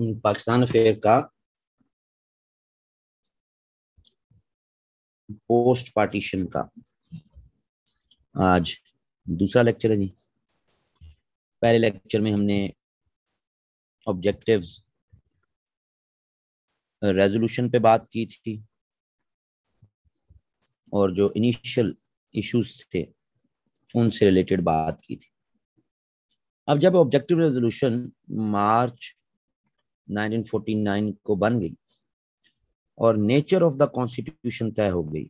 Pakistan affair का post partition का आज दूसरा लेक्चर है जी। पहले लेक्चर में हमने ऑब्जेक्टिव्स रेजोल्यूशन पे बात की थी और जो इनिशियल इश्यूज थे उनसे रिलेटेड बात की थी। अब जब ऑब्जेक्टिव रेजोल्यूशन मार्च 1949 को बन गई और नेचर ऑफ द कॉन्स्टिट्यूशन तय हो गई,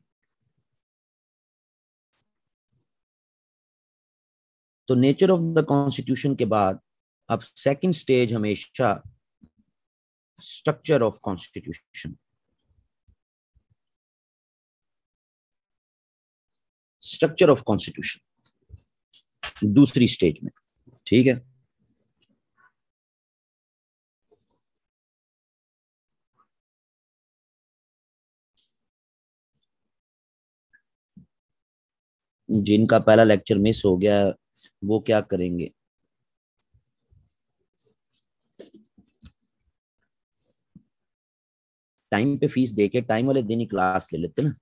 तो नेचर ऑफ द कॉन्स्टिट्यूशन के बाद अब सेकंड स्टेज हमेशा structure of constitution, structure of constitution दूसरी स्टेज में। ठीक है, जिनका पहला लेक्चर मिस हो गया वो क्या करेंगे? टाइम पे फीस देके टाइम वाले दिन ही क्लास ले लेते ना।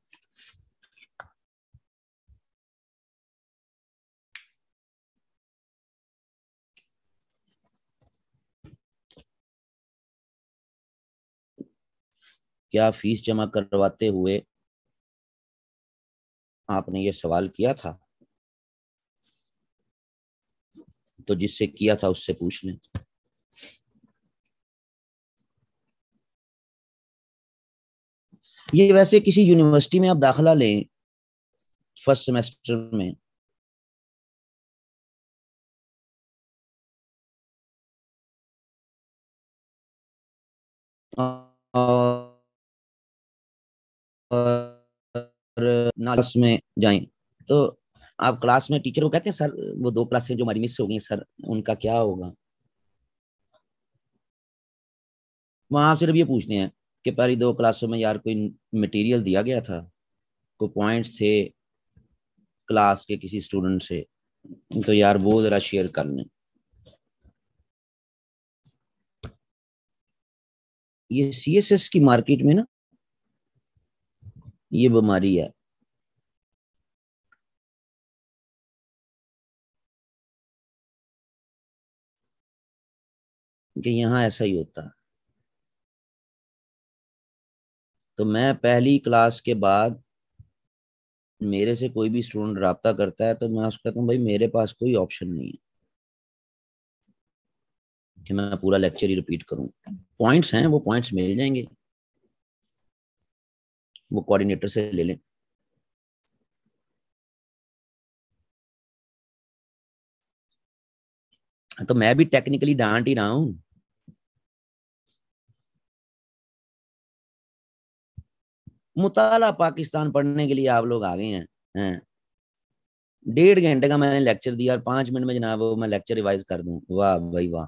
क्या फीस जमा करवाते हुए आपने ये सवाल किया था? तो जिससे किया था उससे पूछ लें। ये वैसे किसी यूनिवर्सिटी में आप दाखिला लें फर्स्ट सेमेस्टर में, और क्लास में जाएं तो आप क्लास में टीचर को कहते हैं सर वो 2 क्लासें जो हमारी मिस हो गई सर उनका क्या होगा? वहां सिर्फ ये पूछते हैं कि पहली 2 क्लासों में यार कोई मटेरियल दिया गया था, कोई पॉइंट्स थे क्लास के किसी स्टूडेंट से, तो यार वो जरा शेयर कर लें। ये सीएसएस की मार्केट में ना ये बीमारी है कि यहाँ ऐसा ही होता है। तो मैं पहली क्लास के बाद मेरे से कोई भी स्टूडेंट रब्ता करता है तो मैं उसको कहता हूँ भाई मेरे पास कोई ऑप्शन नहीं है कि मैं पूरा लेक्चर ही रिपीट करूँ। पॉइंट्स हैं, वो पॉइंट्स मिल जाएंगे, वो कोऑर्डिनेटर से ले लें। तो मैं भी टेक्निकली डांट ही रहा हूँ। मुताला पाकिस्तान पढ़ने के लिए आप लोग आ गए हैं। 1.5 घंटे का मैंने लेक्चर दिया और 5 मिनट में जनाब वो मैं लेक्चर रिवाइज कर दूं, वाह भाई वाह।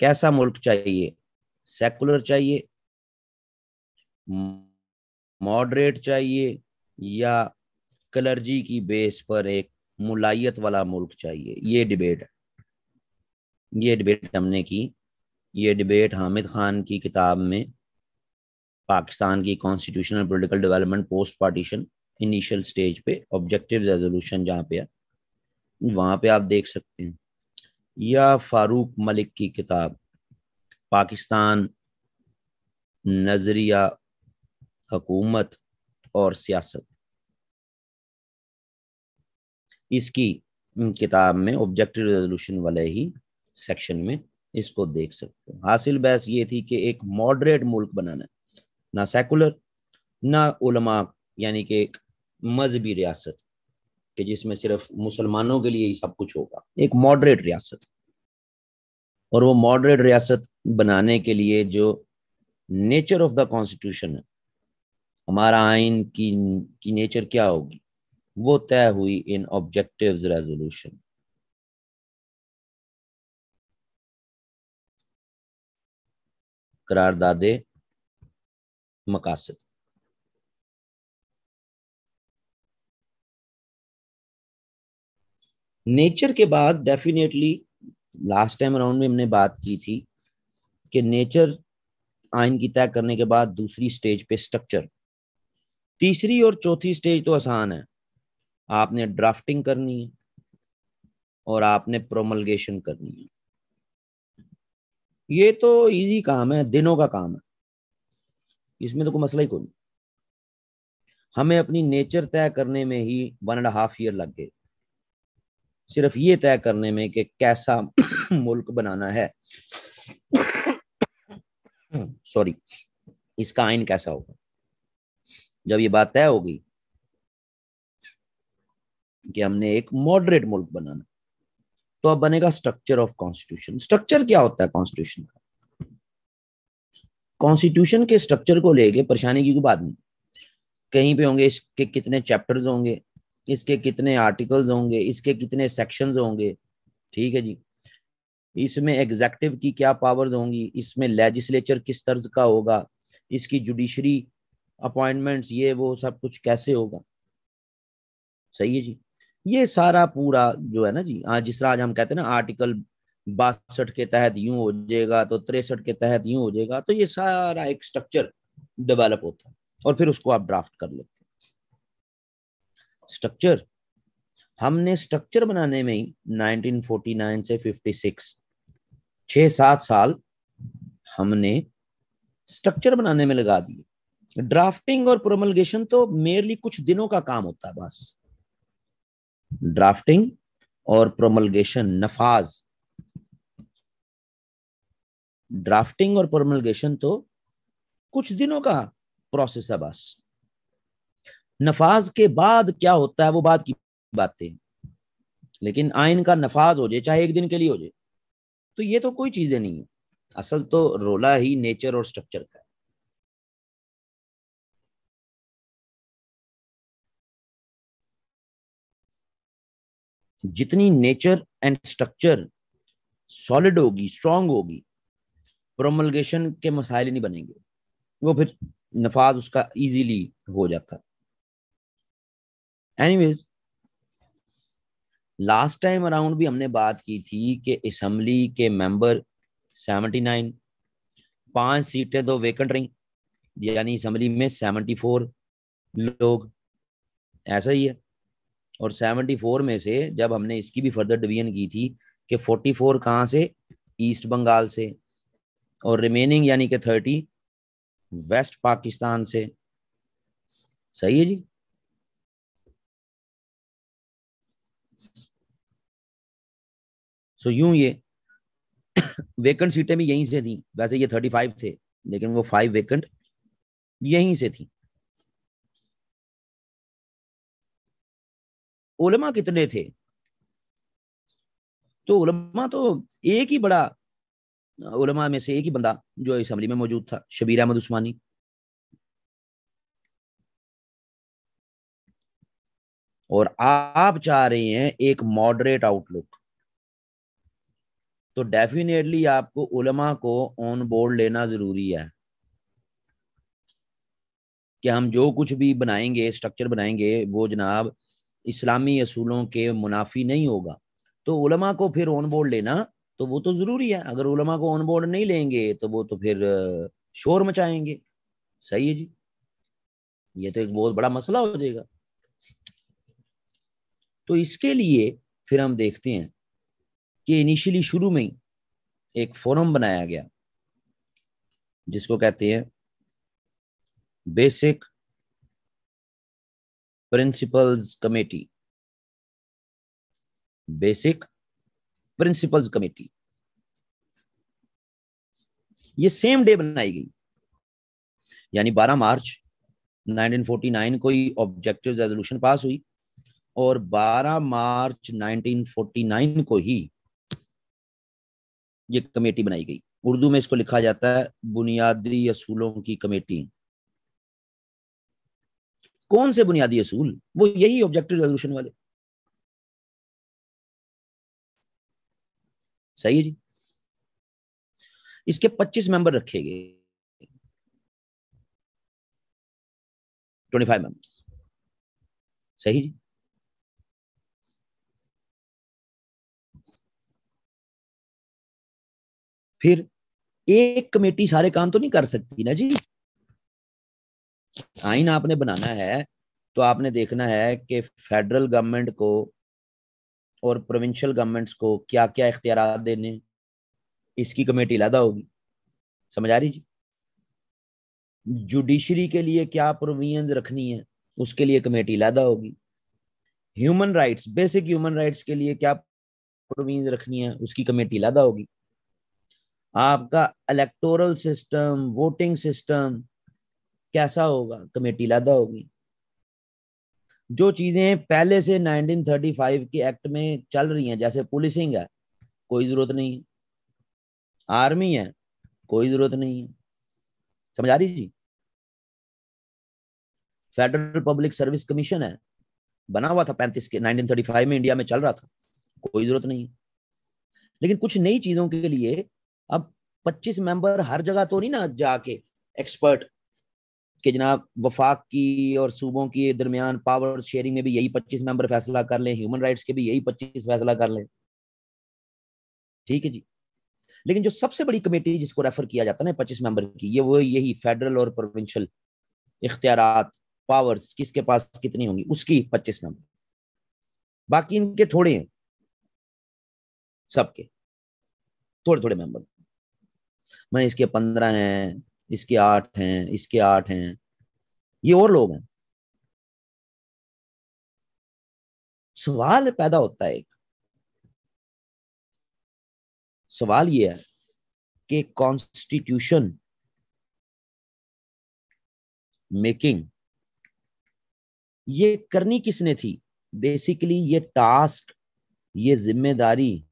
कैसा मुल्क चाहिए? सेकुलर चाहिए, मॉडरेट चाहिए, या क्लर्जी की बेस पर एक मुलायत वाला मुल्क चाहिए? ये डिबेट है, ये डिबेट हमने की। ये डिबेट हामिद खान की किताब में पाकिस्तान की constitutional political development post partition initial stage पे ऑब्जेक्टिव रेजोल्यूशन जहाँ पे है वहां पे आप देख सकते हैं, या फारूक मलिक की किताब पाकिस्तान नजरिया हुकूमत और सियासत, इसकी किताब में ऑब्जेक्टिव रेजोल्यूशन वाले ही सेक्शन में इसको देख सकते हैं। हासिल बहस ये थी कि एक मॉडरेट मुल्क बनाना है, ना सेकुलर ना उलमा, यानी कि एक मजहबी रियासत कि जिसमें सिर्फ मुसलमानों के लिए ही सब कुछ होगा, एक मॉडरेट रियासत। और वो मॉडरेट रियासत बनाने के लिए जो नेचर ऑफ द कॉन्स्टिट्यूशन है, हमारा आइन की नेचर क्या होगी, वो तय हुई इन ऑब्जेक्टिव्स रेजोल्यूशन। करारदादे मकासद। नेचर के बाद डेफिनेटली लास्ट टाइम अराउंड में हमने बात की थी कि नेचर आइन की तय करने के बाद दूसरी स्टेज पे स्ट्रक्चर, तीसरी और चौथी स्टेज तो आसान है। आपने ड्राफ्टिंग करनी है और आपने प्रोमलगेशन करनी है। ये तो इजी काम है, दिनों का काम है, इसमें तो कोई मसला ही कोई नहीं। हमें अपनी नेचर तय करने में ही 1.5 ईयर लग गए, सिर्फ ये तय करने में कि कैसा मुल्क बनाना है। सॉरी, इसका आइन कैसा होगा। जब ये बात तय होगी कि हमने एक मॉडरेट मुल्क बनाना, तो अब बनेगा स्ट्रक्चर ऑफ कॉन्स्टिट्यूशन। स्ट्रक्चर क्या होता है कॉन्स्टिट्यूशन का? कॉन्स्टिट्यूशन के स्ट्रक्चर को लेके परेशानी की कोई बात नहीं। कहीं पे होंगे इसके कितने चैप्टर्स होंगे, इसके कितने आर्टिकल्स होंगे, इसके कितने सेक्शंस होंगे, ठीक है जी। इसमें एग्जेक्टिव की क्या पावर्स होंगी, इसमें लेजिस्लेचर किस तर्ज का होगा, इसकी जुडिशरी अपॉइंटमेंट्स ये वो सब कुछ कैसे होगा। सही है जी। ये सारा पूरा जो है ना जी, आज जिस तरह आज हम कहते हैं ना आर्टिकल 62 के तहत यूं हो जाएगा, तो 63 के तहत यूं हो जाएगा, तो ये सारा एक स्ट्रक्चर डेवलप होता है और फिर उसको आप ड्राफ्ट कर लेते हैं। स्ट्रक्चर, हमने स्ट्रक्चर बनाने में ही 1949 से 56 6-7 साल हमने स्ट्रक्चर बनाने में लगा दिए। ड्राफ्टिंग और प्रोमलगेशन तो मेरली कुछ दिनों का काम होता है बस। ड्राफ्टिंग और प्रोमलगेशन नफाज, ड्राफ्टिंग और प्रोमलगेशन तो कुछ दिनों का प्रोसेस है बस। नफाज के बाद क्या होता है वो बाद की बातें, लेकिन आइन का नफाज हो जाए चाहे एक दिन के लिए हो जाए, तो ये तो कोई चीजें नहीं है। असल तो रोला ही नेचर और स्ट्रक्चर का है। जितनी नेचर एंड स्ट्रक्चर सॉलिड होगी, स्ट्रांग होगी, प्रोमलगेशन के मसाइल नहीं बनेंगे, वो फिर नफाज उसका इजीली हो जाता है। एनीवेज, लास्ट टाइम अराउंड भी हमने बात की थी कि असेंबली के मेंबर 79, 5 सीटें दो वेकेंट रही, यानी असेंबली में 74 लोग, ऐसा ही है। और 74 में से जब हमने इसकी भी फर्दर डिवीजन की थी कि 44 कहाँ से, ईस्ट बंगाल से, और रिमेनिंग यानी कि 30 वेस्ट पाकिस्तान से। सही है जी। सो यूं ये वेकेंट सीटें भी यहीं से थी, वैसे ये 35 थे, लेकिन वो 5 वेकेंट यहीं से थी। उलमा कितने थे? तो उलमा तो एक ही बड़ा, उलमा में से एक ही बंदा जो असेंबली में मौजूद था, शबीर अहमद उस्मानी। और आप चाह रहे हैं एक मॉडरेट आउटलुक, तो डेफिनेटली आपको उलमा को ऑन बोर्ड लेना जरूरी है कि हम जो कुछ भी बनाएंगे, स्ट्रक्चर बनाएंगे, वो जनाब इस्लामी असूलों के मुनाफी नहीं होगा। तो उलमा को फिर ऑन बोर्ड लेना तो वो तो जरूरी है। अगर उलमा को ऑन बोर्ड नहीं लेंगे तो वो तो फिर शोर मचाएंगे। सही है जी। ये तो एक बहुत बड़ा मसला हो जाएगा। तो इसके लिए फिर हम देखते हैं कि इनिशियली शुरू में ही एक फोरम बनाया गया जिसको कहते हैं basic principles committee. Basic principles committee ये सेम डे बनाई गई, यानी 12 मार्च 1949 को ही ऑब्जेक्टिव रेजोल्यूशन पास हुई, और 12 मार्च 1949 को ही ये कमेटी बनाई गई। उर्दू में इसको लिखा जाता है बुनियादी असूलों की कमेटी। कौन से बुनियादी असूल? वो यही ऑब्जेक्टिव रेजोल्यूशन वाले। सही है जी। इसके 25 मेंबर रखे गए, 25 मेंबर्स। सही जी। फिर एक कमेटी सारे काम तो नहीं कर सकती ना जी। आइन आपने बनाना है तो आपने देखना है कि फेडरल गवर्नमेंट को और प्रोविंशियल गवर्नमेंट्स को क्या क्या इख्तियार देने, इसकी कमेटी अलहदा होगी। समझ आ रही जी। जुडिशरी के लिए क्या प्रोविजंस रखनी है, उसके लिए कमेटी अलहदा होगी। Human rights, basic human rights के लिए क्या प्रोविजंस रखनी है, उसकी कमेटी अलहदा होगी। आपका इलेक्टोरल सिस्टम, वोटिंग सिस्टम कैसा होगा, कमेटी अलहदा होगी। जो चीजें पहले से 1935 के एक्ट में चल रही हैं, जैसे पुलिसिंग है, कोई जरूरत नहीं है। आर्मी है, कोई जरूरत नहीं है। समझ आ रही जी। फेडरल पब्लिक सर्विस कमीशन है, बना हुआ था 35 के 1935 में, इंडिया में चल रहा था, कोई जरूरत नहीं है। लेकिन कुछ नई चीजों के लिए अब 25 मेंबर हर जगह तो नहीं ना जाके एक्सपर्ट कि जनाब वफाक की और सूबों के दरमियान पावर शेयरिंग में भी यही 25 मेंबर फैसला कर लें, ह्यूमन राइट्स के भी यही 25 फैसला कर लें। ठीक है जी। लेकिन जो सबसे बड़ी कमेटी जिसको रेफर किया जाता है ना 25 मेंबर की, ये वो यही फेडरल और प्रोविंशियल इख्तियारात, पावर्स किसके पास कितनी होंगी, उसकी 25 मेंबर। बाकी इनके थोड़े हैं, सबके थोड़े थोड़े मेंबर। मैं इसके 15 हैं, इसके 8 हैं, इसके 8 हैं, ये और लोग हैं। सवाल पैदा होता है, एक सवाल ये है कि कॉन्स्टिट्यूशन मेकिंग ये करनी किसने थी। बेसिकली ये टास्क, ये जिम्मेदारी,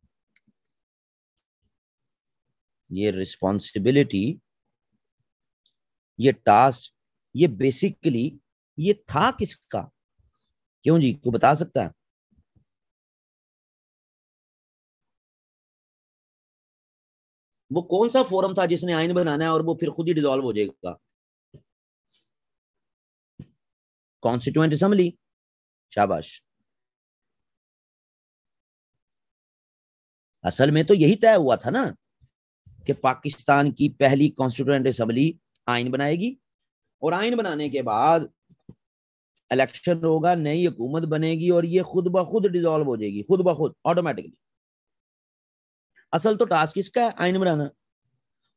ये रिस्पॉन्सिबिलिटी, ये टास्क, ये बेसिकली ये था किसका। क्यों जी, को बता सकता है। वो कौन सा फोरम था जिसने आइन बनाना है और वो फिर खुद ही डिसॉल्व हो जाएगा। Constituent assembly. शाबाश। असल में तो यही तय हुआ था ना कि पाकिस्तान की पहली कॉन्स्टिट्यूएंट असेंबली आइन बनाएगी, और आइन बनाने के बाद इलेक्शन होगा, नई हुकूमत बनेगी और ये खुद ब खुद डिसॉल्व हो जाएगी, खुद ब खुद ऑटोमेटिकली। असल तो टास्क इसका है आइन बनाना।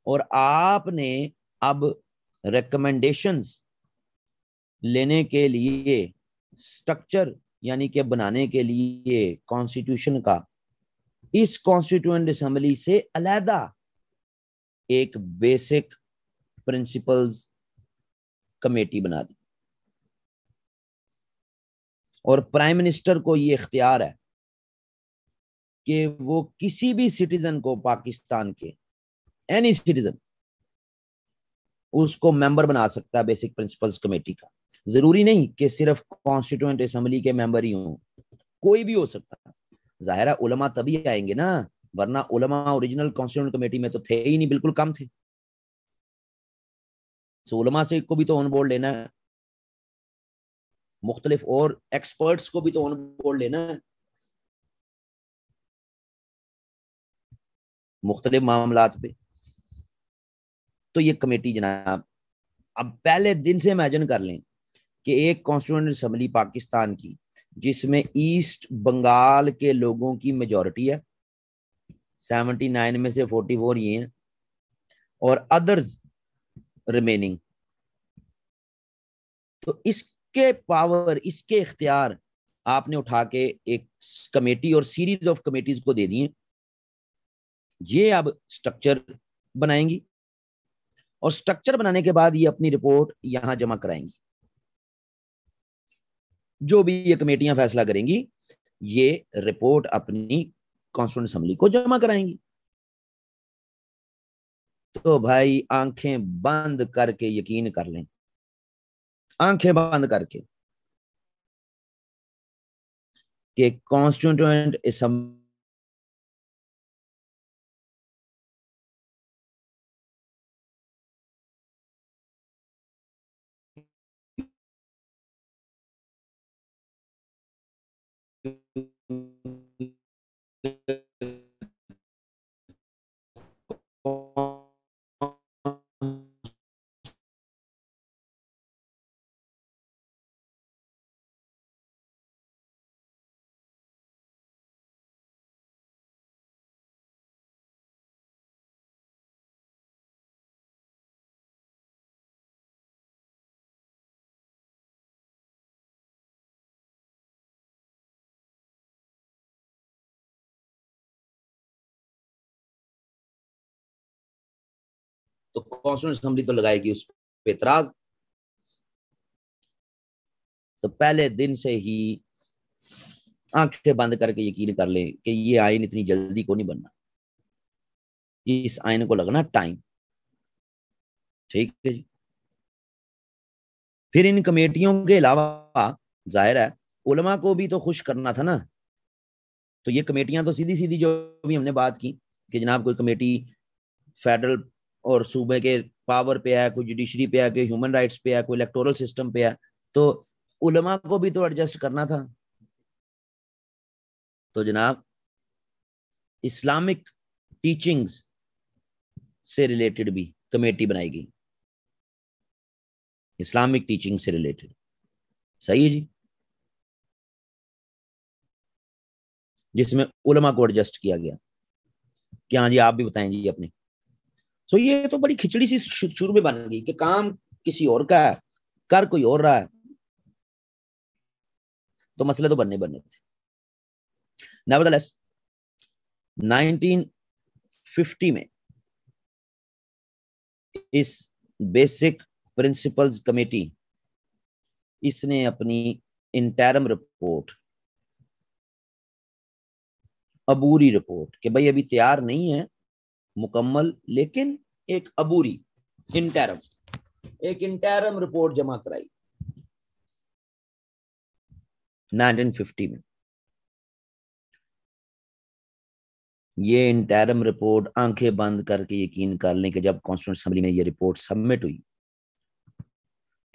और आपने अब रिकमेंडेशंस लेने के लिए, स्ट्रक्चर यानी कि बनाने के लिए कॉन्स्टिट्यूशन का, इस कॉन्स्टिट्यूएंट असेंबली से अलहदा एक बेसिक प्रिंसिपल्स कमेटी बना दी। और प्राइम मिनिस्टर को ये इख्तियार है कि वो किसी भी सिटीजन को, पाकिस्तान के एनी सिटीजन, उसको मेंबर बना सकता है बेसिक प्रिंसिपल्स कमेटी का। जरूरी नहीं कि सिर्फ कॉन्स्टिट्यूएंट असेंबली के मेंबर ही हों, कोई भी हो सकता है। जाहिर है उलमा तभी आएंगे ना, वरना उलमा ओरिजिनल कॉन्स्टिट्यूएंट कमेटी में तो थे ही नहीं, बिल्कुल कम थे। सो उलमा से को भी तो ऑन बोर्ड लेना है, मुख्तलिफ और एक्सपर्ट्स को भी तो ऑन बोर्ड लेना है, मुख्तलिफ मामलात पे। तो ये कमेटी जनाब, अब पहले दिन से इमेजिन कर लें कि एक कॉन्स्टिट्यूएंट असेंबली पाकिस्तान की, जिसमें ईस्ट बंगाल के लोगों की मेजोरिटी है, 79 में से 44 ये हैं, और अदर्स रिमेनिंग। तो इसके पावर, इसके इख्तियार आपने उठा के एक कमेटी और सीरीज ऑफ कमेटीज को दे दिए। ये अब स्ट्रक्चर बनाएंगी, और स्ट्रक्चर बनाने के बाद ये अपनी रिपोर्ट यहां जमा कराएंगी। जो भी ये कमेटियां फैसला करेंगी, ये रिपोर्ट अपनी कॉन्स्टिट्यूंट असेंबली को जमा कराएंगी। तो भाई आंखें बंद करके यकीन कर लें, आंखें बंद करके, कि कॉन्स्टिट्यूंट असेंबली तो कॉन्स्टिट्यूएंट असेंबली तो लगाएगी उस पर एतराज। तो पहले दिन से ही आंखें बंद करके यकीन कर लें कि ये आइन इतनी जल्दी को नहीं बनना, इस आइन को लगना टाइम। ठीक है जी। फिर इन कमेटियों के अलावा जाहिर है उलमा को भी तो खुश करना था ना। तो ये कमेटियां तो सीधी सीधी जो भी हमने बात की कि जनाब कोई कमेटी फेडरल और सूबे के पावर पे है, कोई जुडिशरी पे है, कोई ह्यूमन राइट्स पे है, कोई इलेक्टोरल सिस्टम पे है, तो उलमा को भी तो एडजस्ट करना था। तो जनाब इस्लामिक टीचिंग्स से रिलेटेड भी कमेटी बनाई गई, इस्लामिक टीचिंग से रिलेटेड। सही है जी। जिसमें उलमा को एडजस्ट किया गया। क्या जी, आप भी बताएं जी अपने। सो ये तो बड़ी खिचड़ी सी शुरू में बन गई कि काम किसी और का है, कर कोई और रहा है, तो मसले तो बनने बनने थे। नेवरदलेस 1950 में इस बेसिक प्रिंसिपल्स कमेटी इसने अपनी इंटरम रिपोर्ट, अबूरी रिपोर्ट, कि भाई अभी तैयार नहीं है मुकम्मल, लेकिन एक अबूरी इंटरम, एक इंटरम रिपोर्ट जमा कराई 1950 में। ये इंटरम रिपोर्ट आंखें बंद करके यकीन कर लें कि जब कॉन्स्टिट्यूंट असेंबली में ये रिपोर्ट सबमिट हुई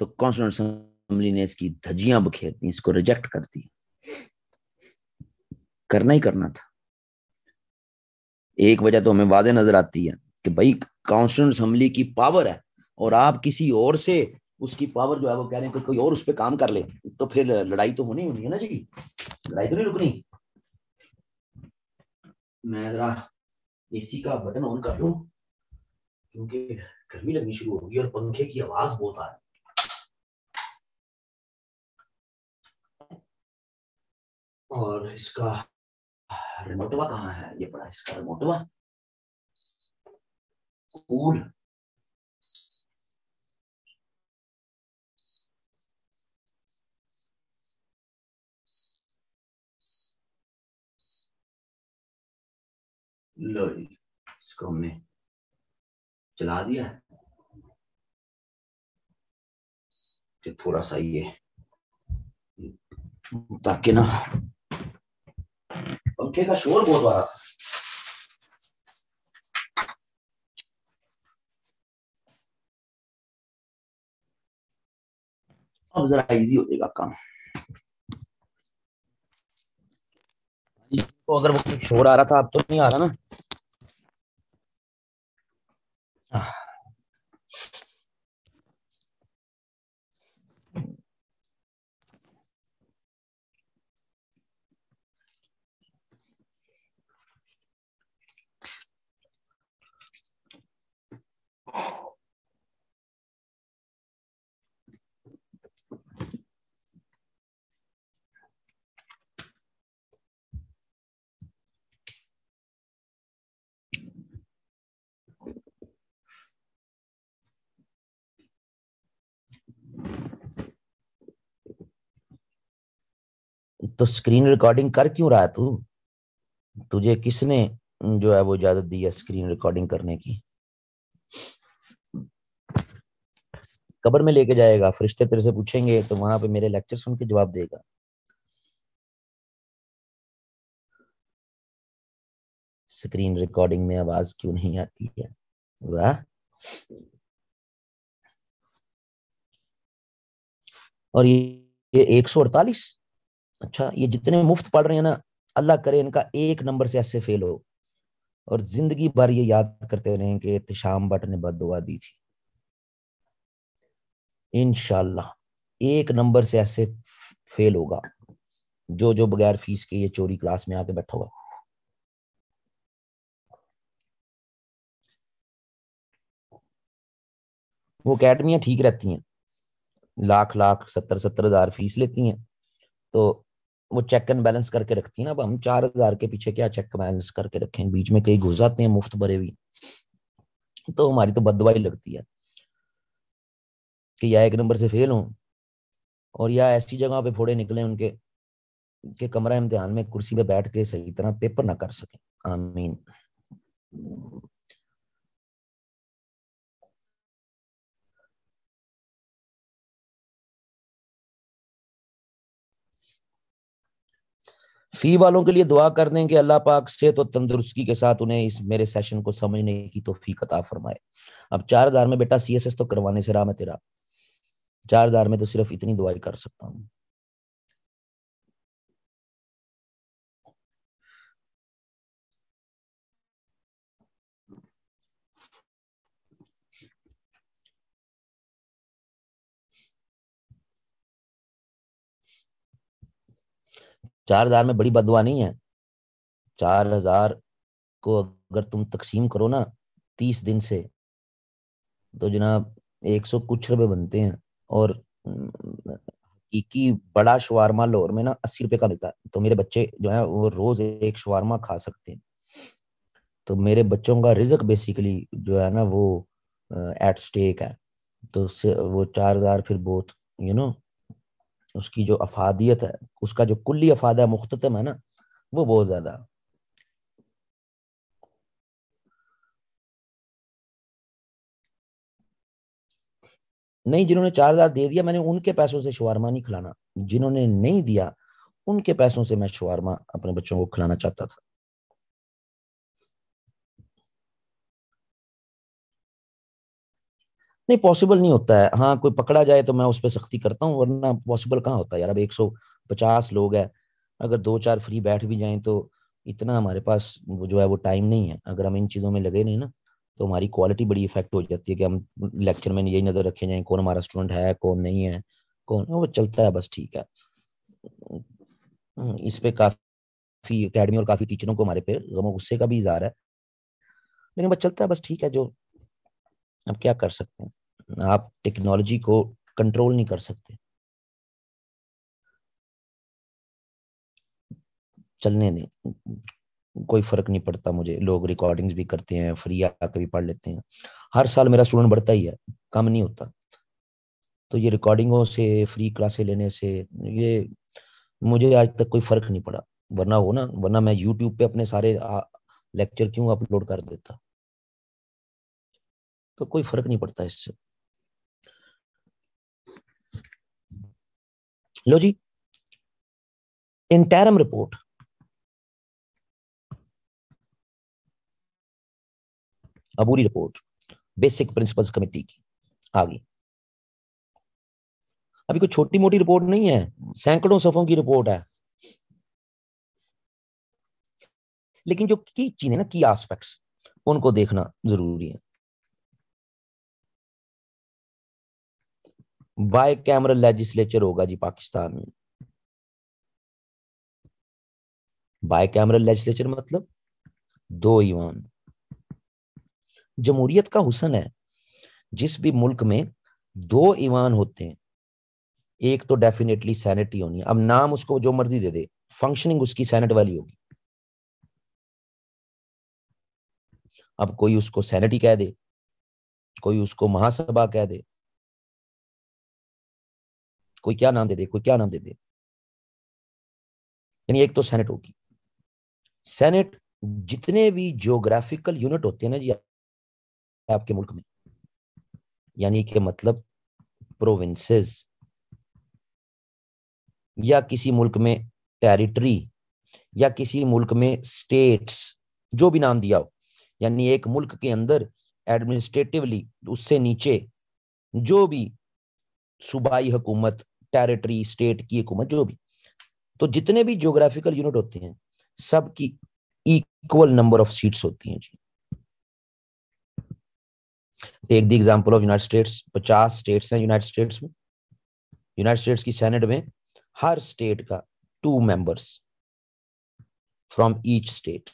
तो कॉन्स्टिट्यूंट असेंबली ने इसकी धज्जियां बखेर दी, इसको रिजेक्ट कर दी। करना ही करना था। एक वजह तो हमें वादे नजर आती है कि भाई कॉन्स्टिट्यूंट असेंबली की पावर है और आप किसी और से उसकी पावर जो है वो कह रहे हैं कि कोई और उस पर काम कर ले, तो फिर लड़ाई तो होनी होनी है ना जी, लड़ाई तो नहीं रुकनी। मैं जरा एसी का बटन ऑन कर लूं क्योंकि गर्मी लगनी शुरू होगी और पंखे की आवाज बहुत आ रही है। और इसका रिमोटवा कहाँ है? ये पड़ा इसका रिमोटवा। कूल। लो जी, इसको हमने चला दिया है कि थोड़ा सा ये, ताकि ना पंखे का शोर बहुत आ रहा था। अब जरा इजी हो जाएगा काम। तो अगर वो शोर आ रहा था, अब तो नहीं आ रहा ना। तो स्क्रीन रिकॉर्डिंग कर क्यों रहा है तू? तुझे किसने जो है वो इजाजत दी है स्क्रीन रिकॉर्डिंग करने की? कब्र में लेके जाएगा, फरिश्ते तेरे से पूछेंगे तो वहां पे मेरे लेक्चर सुन के जवाब देगा। स्क्रीन रिकॉर्डिंग में आवाज क्यों नहीं आती है? वाह। और ये 148, अच्छा ये जितने मुफ्त पढ़ रहे हैं ना, अल्लाह करे इनका एक नंबर से ऐसे फेल हो और जिंदगी भर ये याद करते रहें कि इत्तेशाम भट्ट ने बद्दुआ दी थी। इंशाल्लाह एक नंबर से ऐसे फेल होगा जो जो बगैर फीस के ये चोरी क्लास में आके बैठा हुआ। वो अकेडमियां ठीक रहती हैं, लाख लाख 70-70 हजार फीस लेती हैं, तो वो चेक एंड बैलेंस करके रखती है ना। अब हम 4 हजार के पीछे क्या चेक बैलेंस करके रखें, बीच में कई घुस जाते हैं मुफ्त भरे भी। तो हमारी तो बददुआई लगती है कि या एक नंबर से फेल हों और या ऐसी जगह पे फोड़े निकले उनके कि कमरा इम्तिहान में कुर्सी पे बैठ के सही तरह पेपर ना कर सके। आमीन। फी वालों के लिए दुआ कर दें कि अल्लाह पाक से तो तंदुरुस्ती के साथ उन्हें इस मेरे सेशन को समझने की तौफीक अता फरमाए। अब 4,000 में बेटा CSS तो करवाने से रहा मैं तेरा, 4,000 में तो सिर्फ इतनी दुआई कर सकता हूँ। चार हजार में बड़ी बददुआ नहीं है। 4,000 को अगर तुम तकसीम करो ना 30 दिन से, तो जनाब 100 कुछ रुपए बनते हैं। और हकीकी बड़ा शवारमा लाहौर में ना 80 रुपए का मिलता है, तो मेरे बच्चे जो है वो रोज एक शवारमा खा सकते हैं। तो मेरे बच्चों का रिजक बेसिकली जो है ना वो एट स्टेक है। तो उससे वो 4,000 फिर बहुत यू नो उसकी जो अफादियत है, उसका जो कुल्ली अफादा मुख्ततम है ना, वो बहुत ज्यादा है। नहीं, जिन्होंने 4,000 दे दिया मैंने उनके पैसों से शवारमा नहीं खिलाना। जिन्होंने नहीं दिया उनके पैसों से मैं शवारमा अपने बच्चों को खिलाना चाहता था। नहीं, पॉसिबल नहीं होता है। हाँ, कोई पकड़ा जाए तो मैं उस पर सख्ती करता हूँ, वरना पॉसिबल कहाँ होता है यार। अब 150 लोग हैं, अगर दो चार फ्री बैठ भी जाएं तो इतना हमारे पास वो जो है वो टाइम नहीं है। अगर हम इन चीजों में लगे नहीं ना, तो हमारी क्वालिटी बड़ी इफेक्ट हो जाती है कि हम लेक्चर में यही नजर रखे जाए कौन हमारा स्टूडेंट है कौन नहीं है, कौन वो चलता है बस ठीक है। इस पे काफी एकेडमी और काफी टीचरों को हमारे पे गमो गुस्से का भी इजहार है, लेकिन बस चलता है बस ठीक है। जो अब क्या कर सकते हैं, आप टेक्नोलॉजी को कंट्रोल नहीं कर सकते। चलने दें, कोई फर्क नहीं पड़ता मुझे। लोग रिकॉर्डिंग्स भी करते हैं, फ्री आकर भी पढ़ लेते हैं। हर साल मेरा स्टूडेंट बढ़ता ही है, कम नहीं होता। तो ये रिकॉर्डिंगों से, फ्री क्लासेस लेने से, ये मुझे आज तक कोई फर्क नहीं पड़ा। वरना मैं यूट्यूब पे अपने सारे लेक्चर क्यों अपलोड कर देता। तो कोई फर्क नहीं पड़ता इससे। लो जी, इंटरम रिपोर्ट, अबूरी रिपोर्ट बेसिक प्रिंसिपल्स कमेटी की आ गई। अभी कोई छोटी मोटी रिपोर्ट नहीं है, सैकड़ों सफों की रिपोर्ट है। लेकिन जो की चीजें ना, की एस्पेक्ट्स, उनको देखना जरूरी है। बाय कैमरा लेजिस्लेचर होगा जी पाकिस्तान में। बाय कैमरा लेजिस्लेचर मतलब दो ईवान। जमहूरियत का हुसन है, जिस भी मुल्क में दो ईवान होते हैं, एक तो डेफिनेटली सेनेट ही होनी है। अब नाम उसको जो मर्जी दे दे, फंक्शनिंग उसकी सेनेट वाली होगी। अब कोई उसको सेनेट ही कह दे, कोई उसको महासभा कह दे, कोई क्या नाम दे दे, कोई क्या नाम दे दे, यानी एक तो सेनेट होगी। सेनेट, जितने भी जियोग्राफिकल यूनिट होते हैं ना जी आपके मुल्क में, यानी कि मतलब प्रोविंसेस, या किसी मुल्क में टेरिटरी, या किसी मुल्क में स्टेट्स, जो भी नाम दिया हो, यानी एक मुल्क के अंदर एडमिनिस्ट्रेटिवली उससे नीचे जो भी सूबाई हुकूमत, टेरिटरी, स्टेट की हुकूमत, जो भी, तो जितने भी ज्योग्राफिकल यूनिट होते हैं सबकी इक्वल नंबर ऑफ सीट्स होती हैं जी। Take the example of United States, 50 states हैं यूनाइटेड स्टेट्स में। यूनाइटेड स्टेट्स की सेनेट में हर स्टेट का 2 मेंबर्स फ्रॉम ईच स्टेट।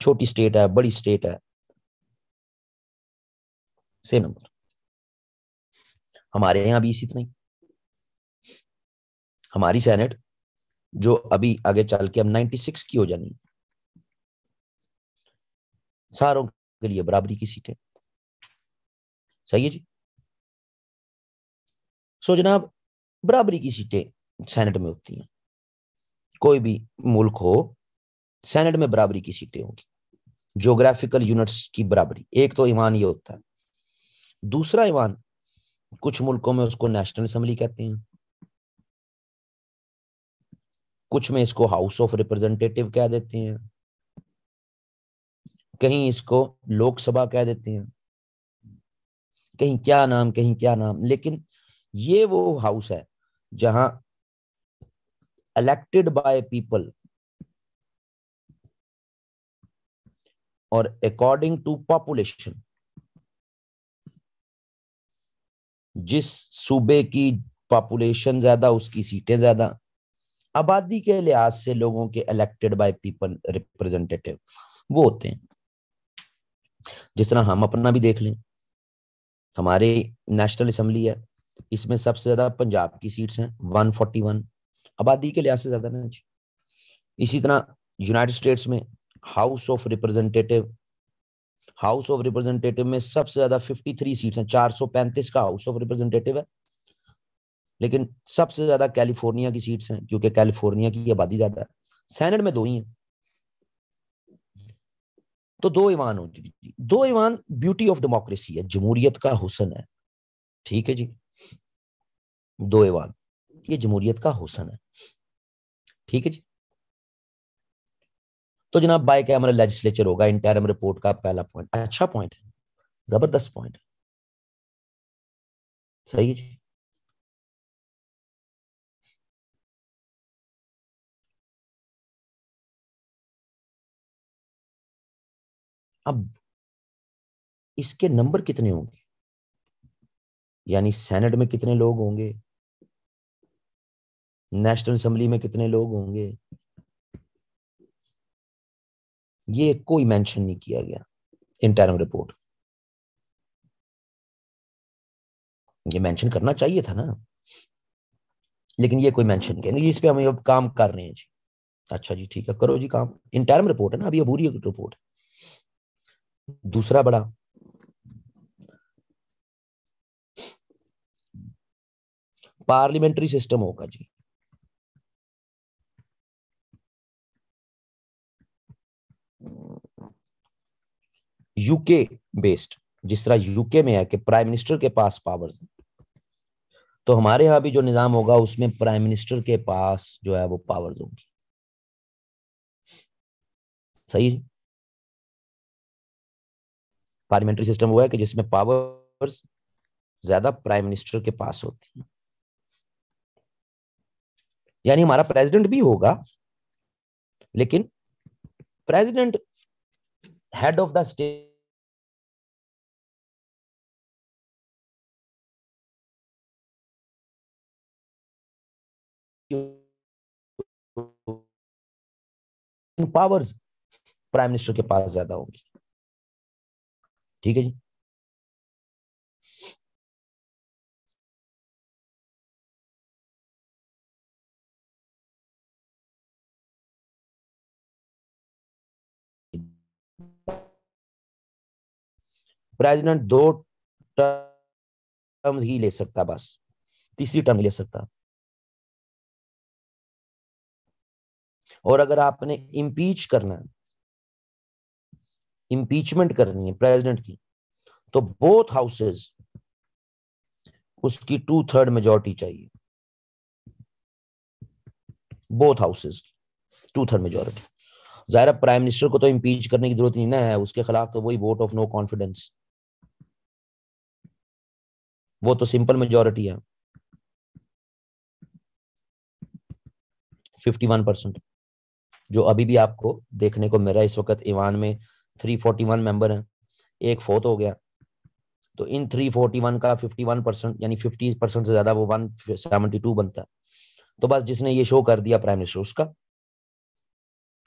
छोटी स्टेट है, बड़ी स्टेट है, सेम नंबर। हमारे यहाँ भी इसी तरह ही हमारी सेनेट, जो अभी आगे चल के अब 96 की हो जानी, सारों के लिए बराबरी की सीटें। सही है जी। सो जनाब, बराबरी की सीटें सेनेट में होती हैं। कोई भी मुल्क हो, सेनेट में बराबरी की सीटें होंगी। ज्योग्राफिकल यूनिट्स की बराबरी, एक तो ईमान ये होता है। दूसरा ईमान, कुछ मुल्कों में उसको नेशनल असेंबली कहते हैं, कुछ में इसको हाउस ऑफ रिप्रेजेंटेटिव कह देते हैं, कहीं इसको लोकसभा कह देते हैं, कहीं क्या नाम कहीं क्या नाम। लेकिन ये वो हाउस है जहां इलेक्टेड बाय पीपल और अकॉर्डिंग टू पॉपुलेशन, जिस सूबे की पॉपुलेशन ज्यादा उसकी सीटें ज्यादा, आबादी के लिहाज से लोगों के इलेक्टेड बाय पीपल रिप्रेजेंटेटिव वो होते हैं। जिस तरह हम अपना भी देख लें, हमारे नेशनल असेंबली है, इसमें सबसे ज्यादा पंजाब की सीट्स हैं 141, आबादी के लिहाज से ज्यादा ना जी। इसी तरह यूनाइटेड स्टेट्स में हाउस ऑफ रिप्रेजेंटेटिव में सबसे ज्यादा 53 सीट्स हैं, 435 का हाउस ऑफ रिप्रेजेंटेटिव है। लेकिन सबसे ज्यादा कैलिफोर्निया की सीट्स हैं, क्योंकि कैलिफोर्निया की आबादी ज्यादा है। सेनेट में 2 ही हैं। तो 2 ईमान हो जी। 2 ईमान ब्यूटी ऑफ डेमोक्रेसी है, जमहूरियत का हुस्न है। ठीक है जी, 2 ईमान ये जमहूरियत का हुस्न है। ठीक है जी। तो जनाब, बाय कैमरा लेजिस्लेचर होगा इंटरिम रिपोर्ट का पहला पॉइंट। अच्छा पॉइंट है, जबरदस्त पॉइंट है। सही है जी। अब इसके नंबर कितने होंगे, यानी सेनेट में कितने लोग होंगे, नेशनल असेंबली में कितने लोग होंगे, ये कोई मेंशन नहीं किया गया इंटरिम रिपोर्ट। ये मेंशन करना चाहिए था ना, लेकिन ये कोई मेंशन नहीं किया। इस पे हम अब काम कर रहे हैं जी। अच्छा जी, ठीक है, करो जी काम। इंटरिम रिपोर्ट है ना, अभी अबूरी रिपोर्ट है। दूसरा बड़ा, पार्लियामेंट्री सिस्टम होगा जी। यूके बेस्ड, जिस तरह यूके में है कि प्राइम मिनिस्टर के पास पावर्स है, तो हमारे यहाँ भी जो निजाम होगा उसमें प्राइम मिनिस्टर के पास जो है वो पावर्स होंगी। सही है। पार्लियामेंट्री सिस्टम हुआ है कि जिसमें पावर्स ज्यादा प्राइम मिनिस्टर के पास होती है। यानी हमारा प्रेसिडेंट भी होगा, लेकिन president head of the state powers prime minister के पास ज्यादा होगी। ठीक है जी। प्रेसिडेंट 2 टर्म्स ही ले सकता, बस तीसरी टर्म नहीं ले सकता। और अगर आपने इम्पीच करना है, इम्पीचमेंट करनी है प्रेसिडेंट की, तो बोथ हाउसेस उसकी 2/3 मेजोरिटी चाहिए। Both houses 2/3 majority. जाहिर, प्राइम मिनिस्टर को तो इम्पीच करने की जरूरत नहीं ना है, उसके खिलाफ तो वही वोट ऑफ नो कॉन्फिडेंस, वो तो सिंपल मेजोरिटी है 51%, जो अभी भी आपको देखने को मिल रहा है। इस वक्त ईवान में 341 मेंबर हैं, एक फोत हो गया, तो इन 341 का 51% यानी 50% से ज्यादा वो 172 बनता है। तो बस जिसने ये शो कर दिया प्राइम मिनिस्टर उसका।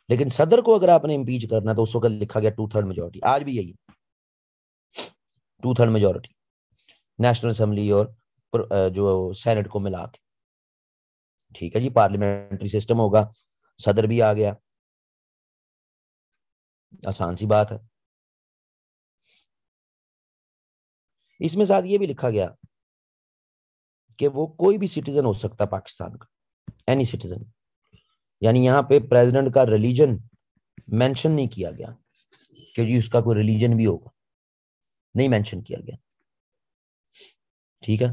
लेकिन सदर को अगर आपने इम्पीच करना तो उस वक्त लिखा गया 2/3 मेजोरिटी, आज भी यही 2/3 मेजोरिटी नेशनल असेंबली और जो सेनेट को मिला के। ठीक है जी, पार्लियामेंट्री सिस्टम होगा, सदर भी आ गया, आसान सी बात है। इसमें साथ ये भी लिखा गया कि वो कोई भी सिटीजन हो सकता पाकिस्तान का, एनी सिटीजन। यानी यहाँ पे प्रेसिडेंट का रिलीजन मेंशन नहीं किया गया कि जी उसका कोई रिलीजन भी होगा, नहीं मेंशन किया गया। ठीक है।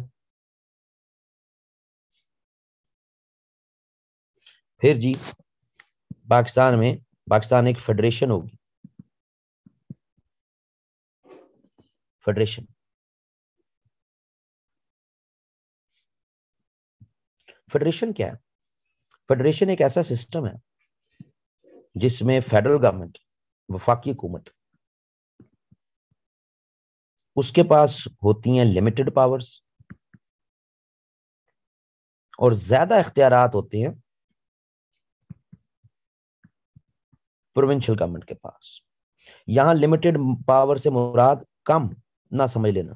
फिर जी पाकिस्तान एक फेडरेशन होगी। फेडरेशन फेडरेशन क्या है? फेडरेशन एक ऐसा सिस्टम है जिसमें फेडरल गवर्नमेंट, वफाकी हुकूमत, उसके पास होती हैं लिमिटेड पावर्स और ज्यादा इख्तियारात होते हैं प्रोविंशियल गवर्नमेंट के पास। यहां लिमिटेड पावर से मुराद कम ना समझ लेना,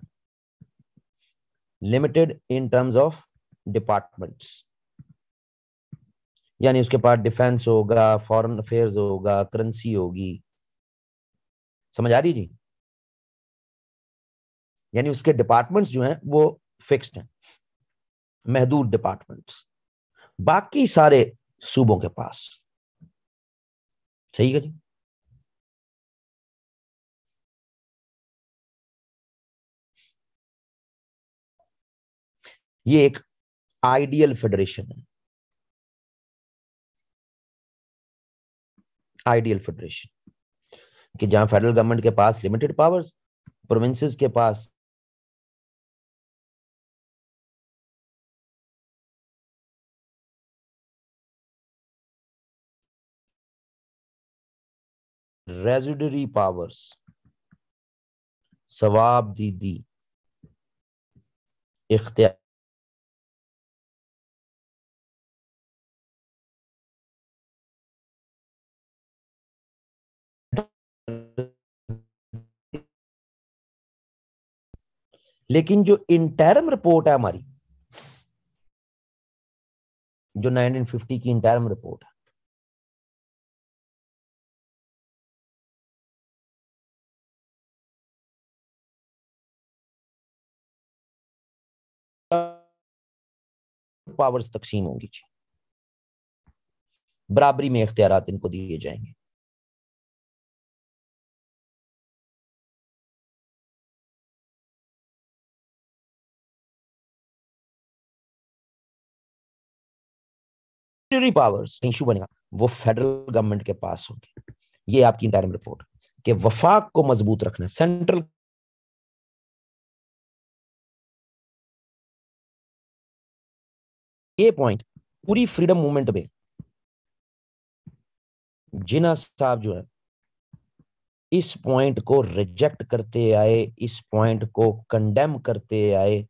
limited in terms of departments. यानी उसके पास डिफेंस होगा, फॉरेन अफेयर्स होगा, करेंसी होगी। समझ आ रही जी? यानी उसके डिपार्टमेंट्स जो हैं वो फिक्स्ड हैं, महदूद डिपार्टमेंट्स, बाकी सारे सूबों के पास। सही है जी? ये एक आइडियल फेडरेशन है, आइडियल फेडरेशन, कि जहां फेडरल गवर्नमेंट के पास लिमिटेड पावर्स, प्रोविंसेस के पास रेजिडरी पावर्स, सवाब दीदी इख्तियार। लेकिन जो इंटरम रिपोर्ट है हमारी, जो 1950 की इंटरम रिपोर्ट है, पावर्स तकसीम होंगी, बराबरी में इख्तियारात इनको दिए जाएंगे। पावर्स इशू बनेगा वो फेडरल गवर्नमेंट के पास होंगे। ये आपकी इंटरम रिपोर्ट कि वफाक को मजबूत रखना, सेंट्रल। ये पॉइंट पूरी फ्रीडम मूवमेंट में जिना साहब जो है इस पॉइंट को रिजेक्ट करते आए, इस पॉइंट को कंडेम करते आए,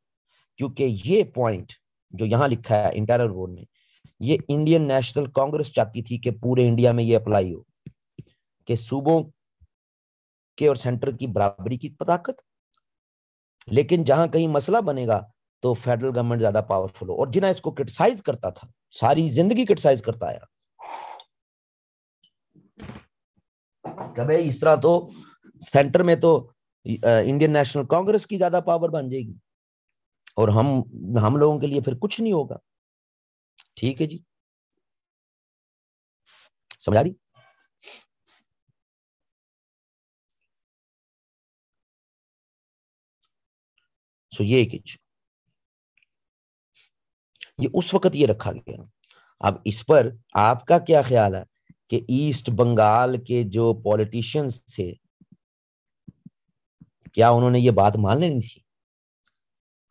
क्योंकि ये पॉइंट जो यहां लिखा है इंटरनल बोर्ड में, ये इंडियन नेशनल कांग्रेस चाहती थी कि पूरे इंडिया में ये अप्लाई हो, कि सूबों के और सेंटर की बराबरी की ताकत, लेकिन जहां कहीं मसला बनेगा तो फेडरल गवर्नमेंट ज्यादा पावरफुल हो। और जिना इसको क्रिटिसाइज करता था, सारी जिंदगी क्रिटिसाइज करता आया कि भाई इस तरह तो सेंटर में तो इंडियन नेशनल कांग्रेस की ज्यादा पावर बन जाएगी और हम लोगों के लिए फिर कुछ नहीं होगा। ठीक है जी, समझ आ रही? सो ये एक इशू, ये उस वक्त ये रखा गया। अब इस पर आपका क्या ख्याल है कि ईस्ट बंगाल के जो पॉलिटिशियंस थे, क्या उन्होंने ये बात मान लेनी थी?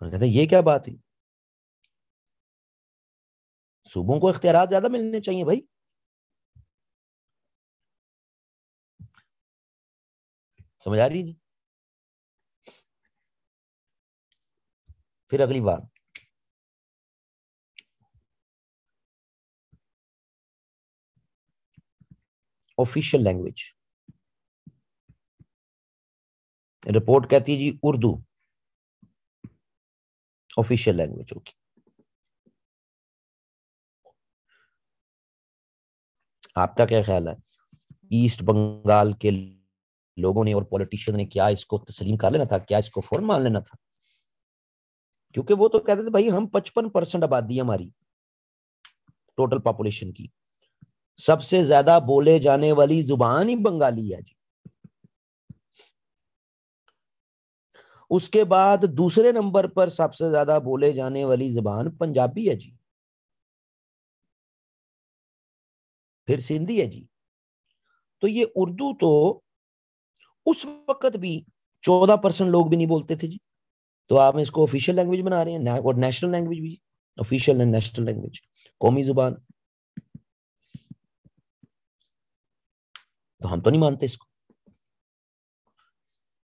उन्होंने कहते ये क्या बात है, सूबों को इख्तियार ज्यादा मिलने चाहिए भाई। समझ आ रही है? फिर अगली बात, ऑफिशियल लैंग्वेज। रिपोर्ट कहती है जी उर्दू ऑफिशियल लैंग्वेज होगी। आपका क्या ख्याल है? ईस्ट बंगाल के लोगों ने और पॉलिटिशियन ने क्या इसको तस्लीम कर लेना था? क्या इसको फौरन मान लेना था? क्योंकि वो तो कहते थे भाई हम 55% आबादी है हमारी टोटल पॉपुलेशन की, सबसे ज्यादा बोले जाने वाली जुबान ही बंगाली है जी। उसके बाद दूसरे नंबर पर सबसे ज्यादा बोले जाने वाली जुबान पंजाबी है जी, फिर सिंधी है जी। तो ये उर्दू तो उस वक्त भी 14% लोग भी नहीं बोलते थे जी, तो आप इसको ऑफिशियल लैंग्वेज बना रहे हैं और नेशनल लैंग्वेज भी, ऑफिशियल एंड नेशनल लैंग्वेज, कौमी जुबान। तो हम तो नहीं मानते इसको।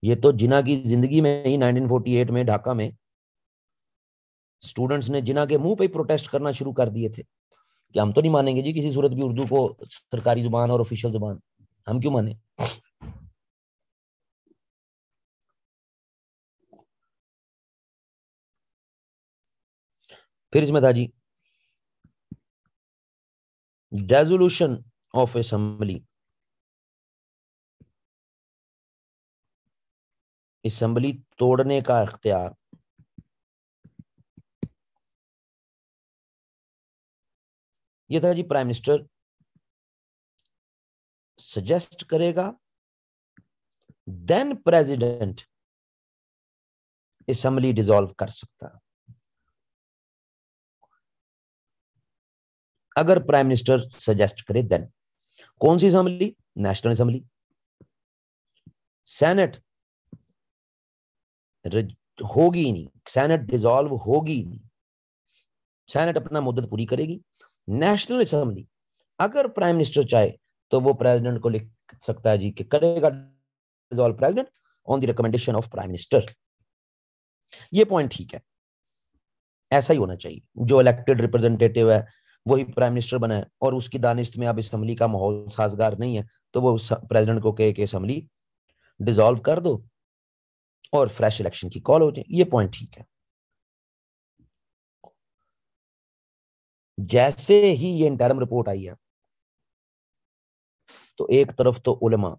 ये तो जिन्ना की जिंदगी में ही 1948 में ढाका में स्टूडेंट्स ने जिन्ना के मुंह पे प्रोटेस्ट करना शुरू कर दिए थे कि हम तो नहीं मानेंगे जी किसी सूरत भी उर्दू को सरकारी जुबान और ऑफिशियल जुबान, हम क्यों माने। फिर इसमें था जी रेजोल्यूशन ऑफ असेंबली, असेंबली तोड़ने का इख्तियार। ये था जी प्राइम मिनिस्टर सजेस्ट करेगा, देन प्रेसिडेंट असेंबली डिसॉल्व कर सकता है। अगर प्राइम मिनिस्टर सजेस्ट करे देन। कौन सी असेंबली? National assembly. सेनेट होगी ही नहीं, सेनेट डिसॉल्व होगी ही नहीं, सेनेट अपना मुद्दत पूरी करेगी। नेशनल असेंबली अगर प्राइम मिनिस्टर चाहे तो वो प्रेसिडेंट को लिख सकता है जी कि करेगा dissolve president on the recommendation of prime minister. ये पॉइंट ठीक है, ऐसा ही होना चाहिए। जो इलेक्टेड रिप्रेजेंटेटिव है वही प्राइम मिनिस्टर बना है और उसकी दानिश में अब असेंबली का माहौल साजगार नहीं है तो वो प्रेसिडेंट को कहे कि असेंबली डिसॉल्व कर दो और फ्रेश इलेक्शन की कॉल हो जाए। ये पॉइंट ठीक है। जैसे ही ये इंटरम रिपोर्ट आई है तो एक तरफ तो उलमा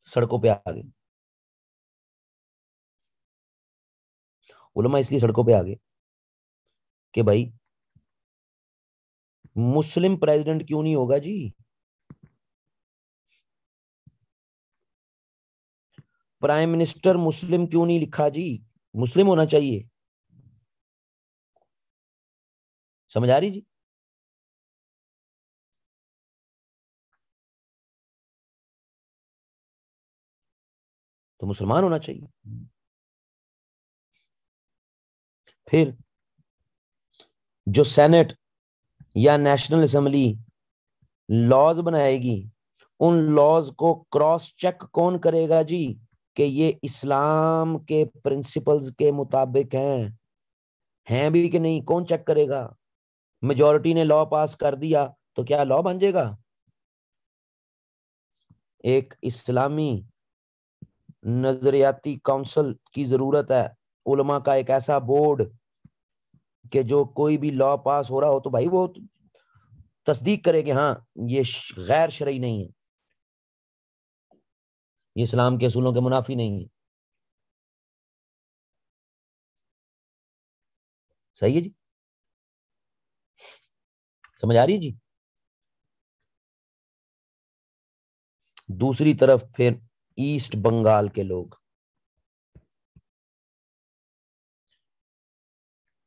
सड़कों पे आ गए। उलमा इसलिए सड़कों पे आ गए कि भाई मुस्लिम प्रेसिडेंट क्यों नहीं होगा जी, प्राइम मिनिस्टर मुस्लिम क्यों नहीं लिखा जी, मुस्लिम होना चाहिए। समझ आ रही जी। तो मुसलमान होना चाहिए। फिर जो सेनेट या नेशनल असेंबली लॉज बनाएगी उन लॉज को क्रॉस चेक कौन करेगा जी कि ये इस्लाम के प्रिंसिपल्स के मुताबिक हैं भी कि नहीं, कौन चेक करेगा। मेजोरिटी ने लॉ पास कर दिया तो क्या लॉ बन जाएगा? एक इस्लामी नजरियाती काउंसिल की जरूरत है, उलमा का एक ऐसा बोर्ड कि जो कोई भी लॉ पास हो रहा हो तो भाई वो तस्दीक करे कि हाँ ये गैर शरई नहीं है, ये इस्लाम के असूलों के मुनाफी नहीं है। सही है जी। समझ आ रही है जी। दूसरी तरफ फिर ईस्ट बंगाल के लोग,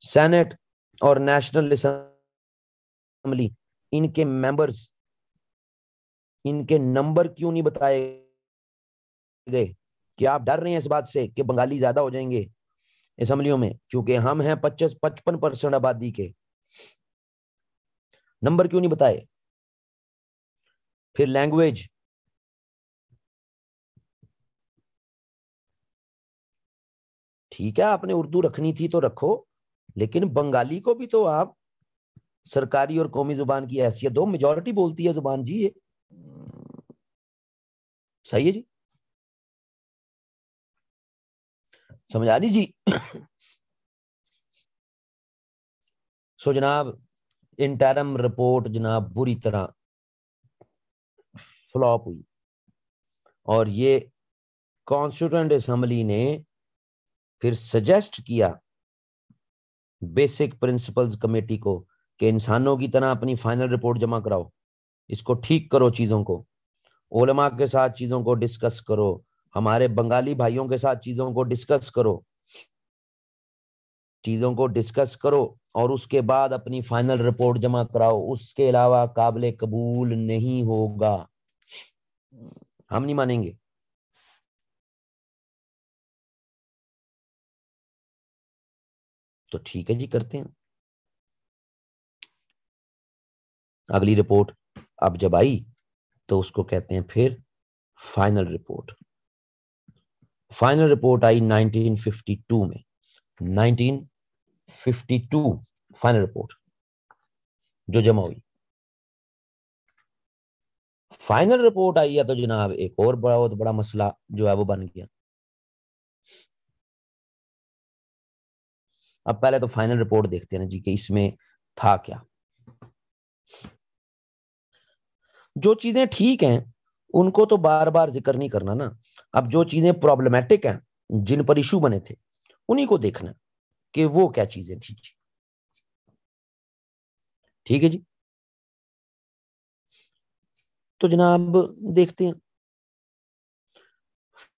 सेनेट और नेशनल असेंबली, इनके मेंबर्स, इनके नंबर क्यों नहीं बताए गए? क्या आप डर रहे हैं इस बात से कि बंगाली ज्यादा हो जाएंगे असेंबलियों में? क्योंकि हम हैं 55% आबादी के, नंबर क्यों नहीं बताए? फिर लैंग्वेज, ठीक है आपने उर्दू रखनी थी तो रखो, लेकिन बंगाली को भी तो आप सरकारी और कौमी जुबान की हैसियत दो, मेजोरिटी बोलती है जुबान जी ये। सही है जी। समझ आ रही जी। सो जनाब इंटरम रिपोर्ट जनाब बुरी तरह फ्लॉप हुई और ये कॉन्स्टिट्यूएंट असेंबली ने फिर सजेस्ट किया बेसिक प्रिंसिपल्स कमेटी को कि इंसानों की तरह अपनी फाइनल रिपोर्ट जमा कराओ, इसको ठीक करो, चीजों को उलमा के साथ चीजों को डिस्कस करो, हमारे बंगाली भाइयों के साथ चीजों को डिस्कस करो, चीजों को डिस्कस करो और उसके बाद अपनी फाइनल रिपोर्ट जमा कराओ, उसके अलावा काबिल कबूल नहीं होगा, हम नहीं मानेंगे। तो ठीक है जी, करते हैं। अगली रिपोर्ट अब जब आई तो उसको कहते हैं फिर फाइनल रिपोर्ट। फाइनल रिपोर्ट आई 1952 में, 1952 फाइनल रिपोर्ट जो जमा हुई। फाइनल रिपोर्ट आई है तो जनाब एक और बहुत बड़ा मसला जो है वो बन गया। अब पहले तो फाइनल रिपोर्ट देखते हैं ना जी कि इसमें था क्या। जो चीजें ठीक हैं उनको तो बार बार जिक्र नहीं करना ना। अब जो चीजें प्रॉब्लमेटिक हैं, जिन पर इशू बने थे, उन्हीं को देखना कि वो क्या चीजें थी जी। ठीक है जी, तो जनाब देखते हैं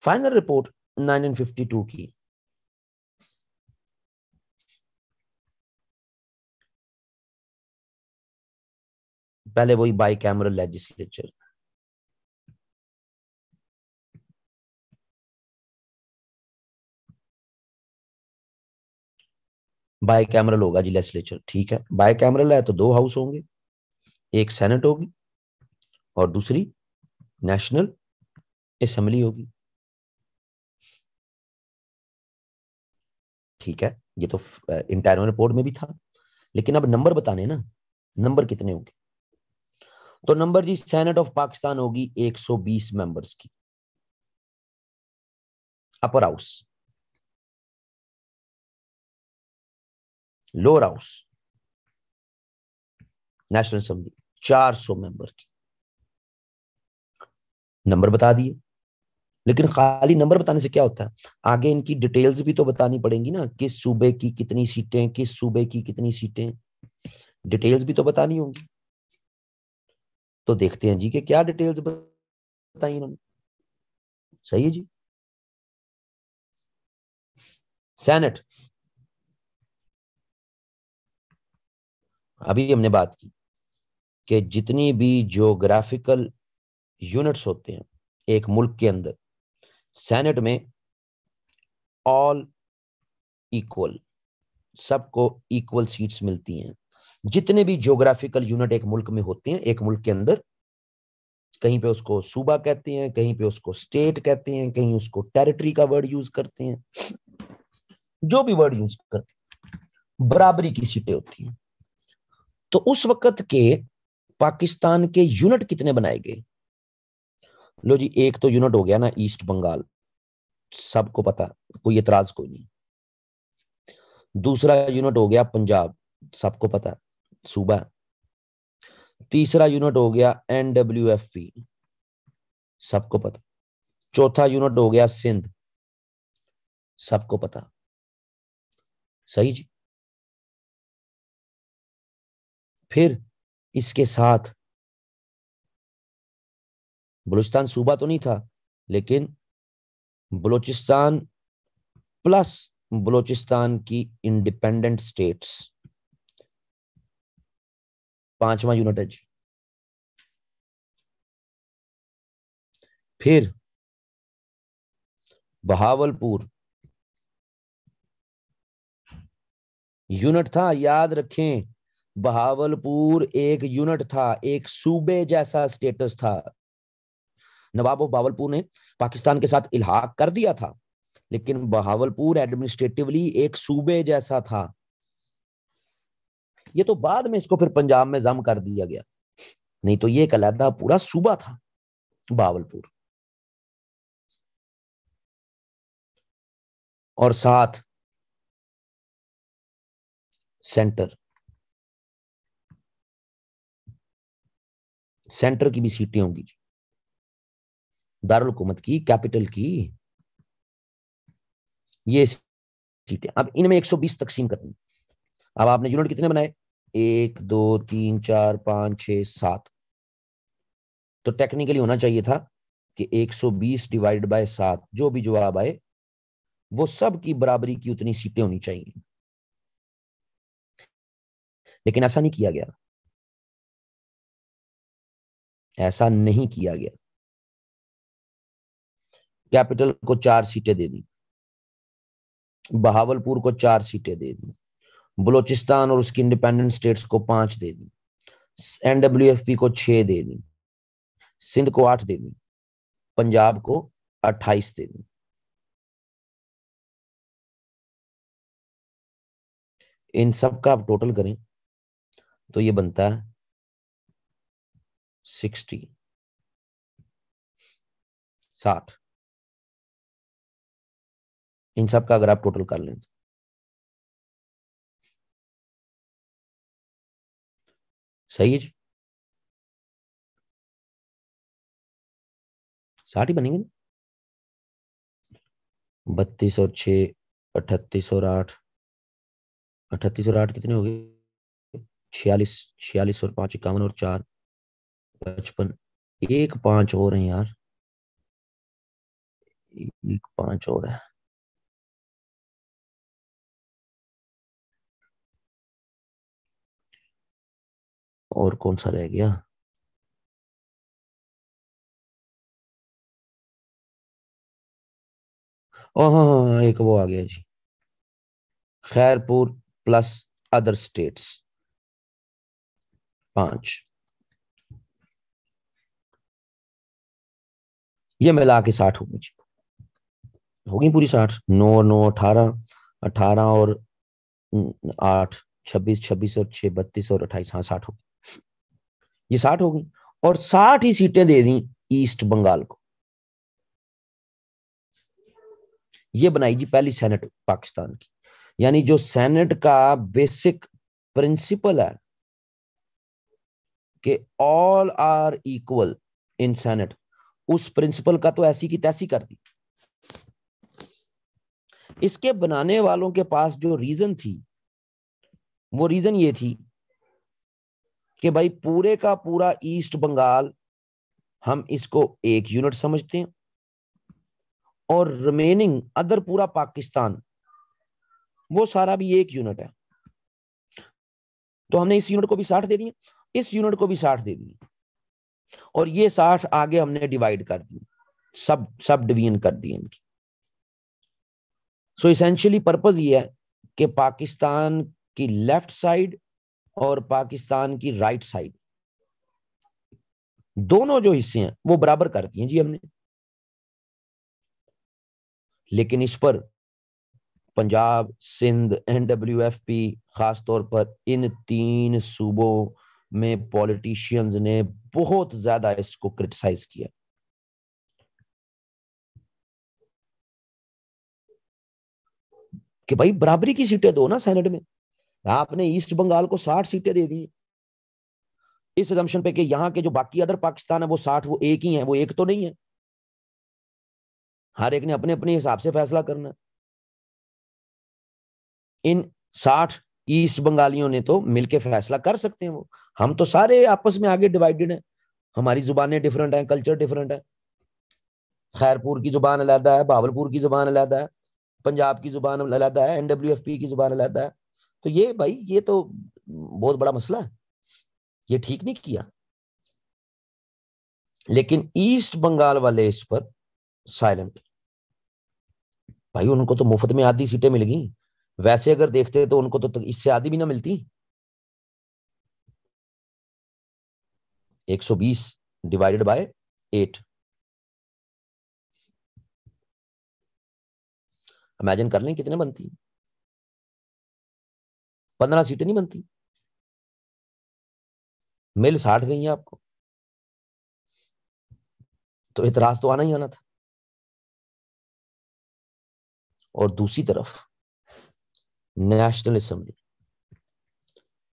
फाइनल रिपोर्ट 1952 की। पहले वही by cameral legislature, by cameral होगा जी लेजिस्लेचर, ठीक है। बाई कैमरल है तो दो हाउस होंगे, एक सेनेट होगी और दूसरी नेशनल असेंबली होगी। ठीक है, ये तो इंटरनल रिपोर्ट में भी था, लेकिन अब नंबर बताने ना, नंबर कितने होंगे। तो नंबर जी सेनेट ऑफ पाकिस्तान होगी 120 मेंबर्स की, upper house, lower house national assembly 400 member की। नंबर बता दिए, लेकिन खाली नंबर बताने से क्या होता है, आगे इनकी डिटेल्स भी तो बतानी पड़ेंगी ना, किस सूबे की कितनी सीटें, किस सूबे की कितनी सीटें, डिटेल्स भी तो बतानी होंगी। तो देखते हैं जी कि क्या डिटेल्स बताई इन्होंने। सही है जी। सेनेट, अभी हमने बात की कि जितनी भी ज्योग्राफिकल यूनिट्स होते हैं एक मुल्क के अंदर, सेनेट में ऑल इक्वल, सबको इक्वल सीट्स मिलती हैं। जितने भी ज्योग्राफिकल यूनिट एक मुल्क में होते हैं, एक मुल्क के अंदर, कहीं पे उसको सूबा कहते हैं, कहीं पे उसको स्टेट कहते हैं, कहीं उसको टेरिटरी का वर्ड यूज करते हैं, जो भी वर्ड यूज करते हैं, बराबरी की सीटें होती हैं। तो उस वक्त के पाकिस्तान के यूनिट कितने बनाए गए। लो जी, एक तो यूनिट हो गया ना ईस्ट बंगाल, सबको पता, कोई एतराज कोई नहीं। दूसरा यूनिट हो गया पंजाब, सबको पता, सूबा है। तीसरा यूनिट हो गया NWFP, सबको पता। चौथा यूनिट हो गया सिंध, सबको पता। सही जी। फिर इसके साथ बलूचिस्तान सूबा तो नहीं था, लेकिन बलूचिस्तान प्लस बलूचिस्तान की इंडिपेंडेंट स्टेट्स, पांचवा यूनिट है जी। फिर बहावलपुर यूनिट था, याद रखें, बहावलपुर एक यूनिट था, एक सूबे जैसा स्टेटस था। नवाब ऑफ बहावलपुर ने पाकिस्तान के साथ इल्हाक कर दिया था, लेकिन बहावलपुर एडमिनिस्ट्रेटिवली एक सूबे जैसा था। ये तो बाद में इसको फिर पंजाब में जम कर दिया गया, नहीं तो ये एक अलहदा पूरा सूबा था बहावलपुर। और साथ सेंटर, सेंटर की भी सीटें होंगी, दारुल हुकूमत की, कैपिटल की। ये सीटें। अब इनमें 120 तकसीम करनी। अब आपने यूनिट कितने बनाए, 1 2 3 4 5 6 7। तो टेक्निकली होना चाहिए था कि 120 डिवाइड बाय 7, जो भी जवाब आए वो सब की बराबरी की उतनी सीटें होनी चाहिए। लेकिन ऐसा नहीं किया गया, ऐसा नहीं किया गया। कैपिटल को 4 सीटें दे दी, बहावलपुर को 4 सीटें दे दी, बलोचिस्तान और उसकी इंडिपेंडेंट स्टेट्स को 5 दे दी, एनडब्ल्यूएफपी को 6 दे दी, सिंध को 8 दे दी, पंजाब को 28 दे दी। इन सब का आप टोटल करें तो ये बनता है 60। इन सब का अगर आप टोटल कर लें तो सही है जी, 60 ही बनेंगे। 32 और 6, 38 और 8, 38 और 8 कितने हो गए, 46, 46 और 5 51 और 4 55। एक 5 और है यार, एक 5 और है। और कौन सा रह गया, हाँ हाँ हाँ, एक वो आ गया जी, खैरपुर प्लस अदर स्टेट्स 5। ये मिला के 60 होगी जी, होगी पूरी 60। 9 और 9 18, 18 और 8 26, 26 और 6 32 और 28, हाँ 60 होगी, ये 60 होगी। और 60 ही सीटें दे दी ईस्ट बंगाल को। ये बनाई जी पहली सेनेट पाकिस्तान की। यानी जो सेनेट का बेसिक प्रिंसिपल है कि all are equal in senate, उस प्रिंसिपल का तो ऐसी की तैसी कर दी। इसके बनाने वालों के पास जो रीजन थी, वो रीजन ये थी कि भाई पूरे का पूरा ईस्ट बंगाल हम इसको एक यूनिट समझते हैं, और रिमेनिंग अदर पूरा पाकिस्तान वो सारा भी एक यूनिट है। तो हमने इस यूनिट को भी 60 दे दिए, इस यूनिट को भी 60 दे दिए, और ये 60 आगे हमने डिवाइड कर दी, सब सब डिवीजन कर दिए इनकी। सो इसेंशियली पर्पज ये है कि पाकिस्तान की लेफ्ट साइड और पाकिस्तान की राइट साइड दोनों जो हिस्से हैं वो बराबर कर दिए जी हमने। लेकिन इस पर पंजाब, सिंध, एनडब्ल्यूएफपी, खास तौर पर इन 3 सूबों में पॉलिटिशियंस ने बहुत ज्यादा इसको क्रिटिसाइज किया कि भाई बराबरी की सीटें दो ना सेनेट में। आपने ईस्ट बंगाल को 60 सीटें दे दी इस असम्पशन पे कि यहाँ के जो बाकी अदर पाकिस्तान है वो 60, वो एक ही है, वो एक तो नहीं है। हर एक ने अपने अपने हिसाब से फैसला करना। इन 60 ईस्ट बंगालियों ने तो मिलके फैसला कर सकते हैं वो, हम तो सारे आपस में आगे डिवाइडेड हैं, हमारी जुबानें डिफरेंट हैं, कल्चर डिफरेंट है। खैरपुर की जुबान अलहदा है, भावलपुर की जुबान अलहदा है, पंजाब की जुबान अलहदा है, एनडब्ल्यूएफपी की जुबान अलहदा है। तो ये भाई ये तो बहुत बड़ा मसला है, ये ठीक नहीं किया। लेकिन ईस्ट बंगाल वाले इस पर साइलेंट। भाई उनको तो मुफ्त में आधी सीटें मिल गई, वैसे अगर देखते तो उनको तो इससे आधी भी ना मिलती। 120 डिवाइडेड बाय 8, इमेजिन कर लें कितने बनती, 15 सीटें नहीं बनती। मिल 60 गई है आपको, तो इतराज तो आना ही आना था। और दूसरी तरफ नेशनल असेंबली,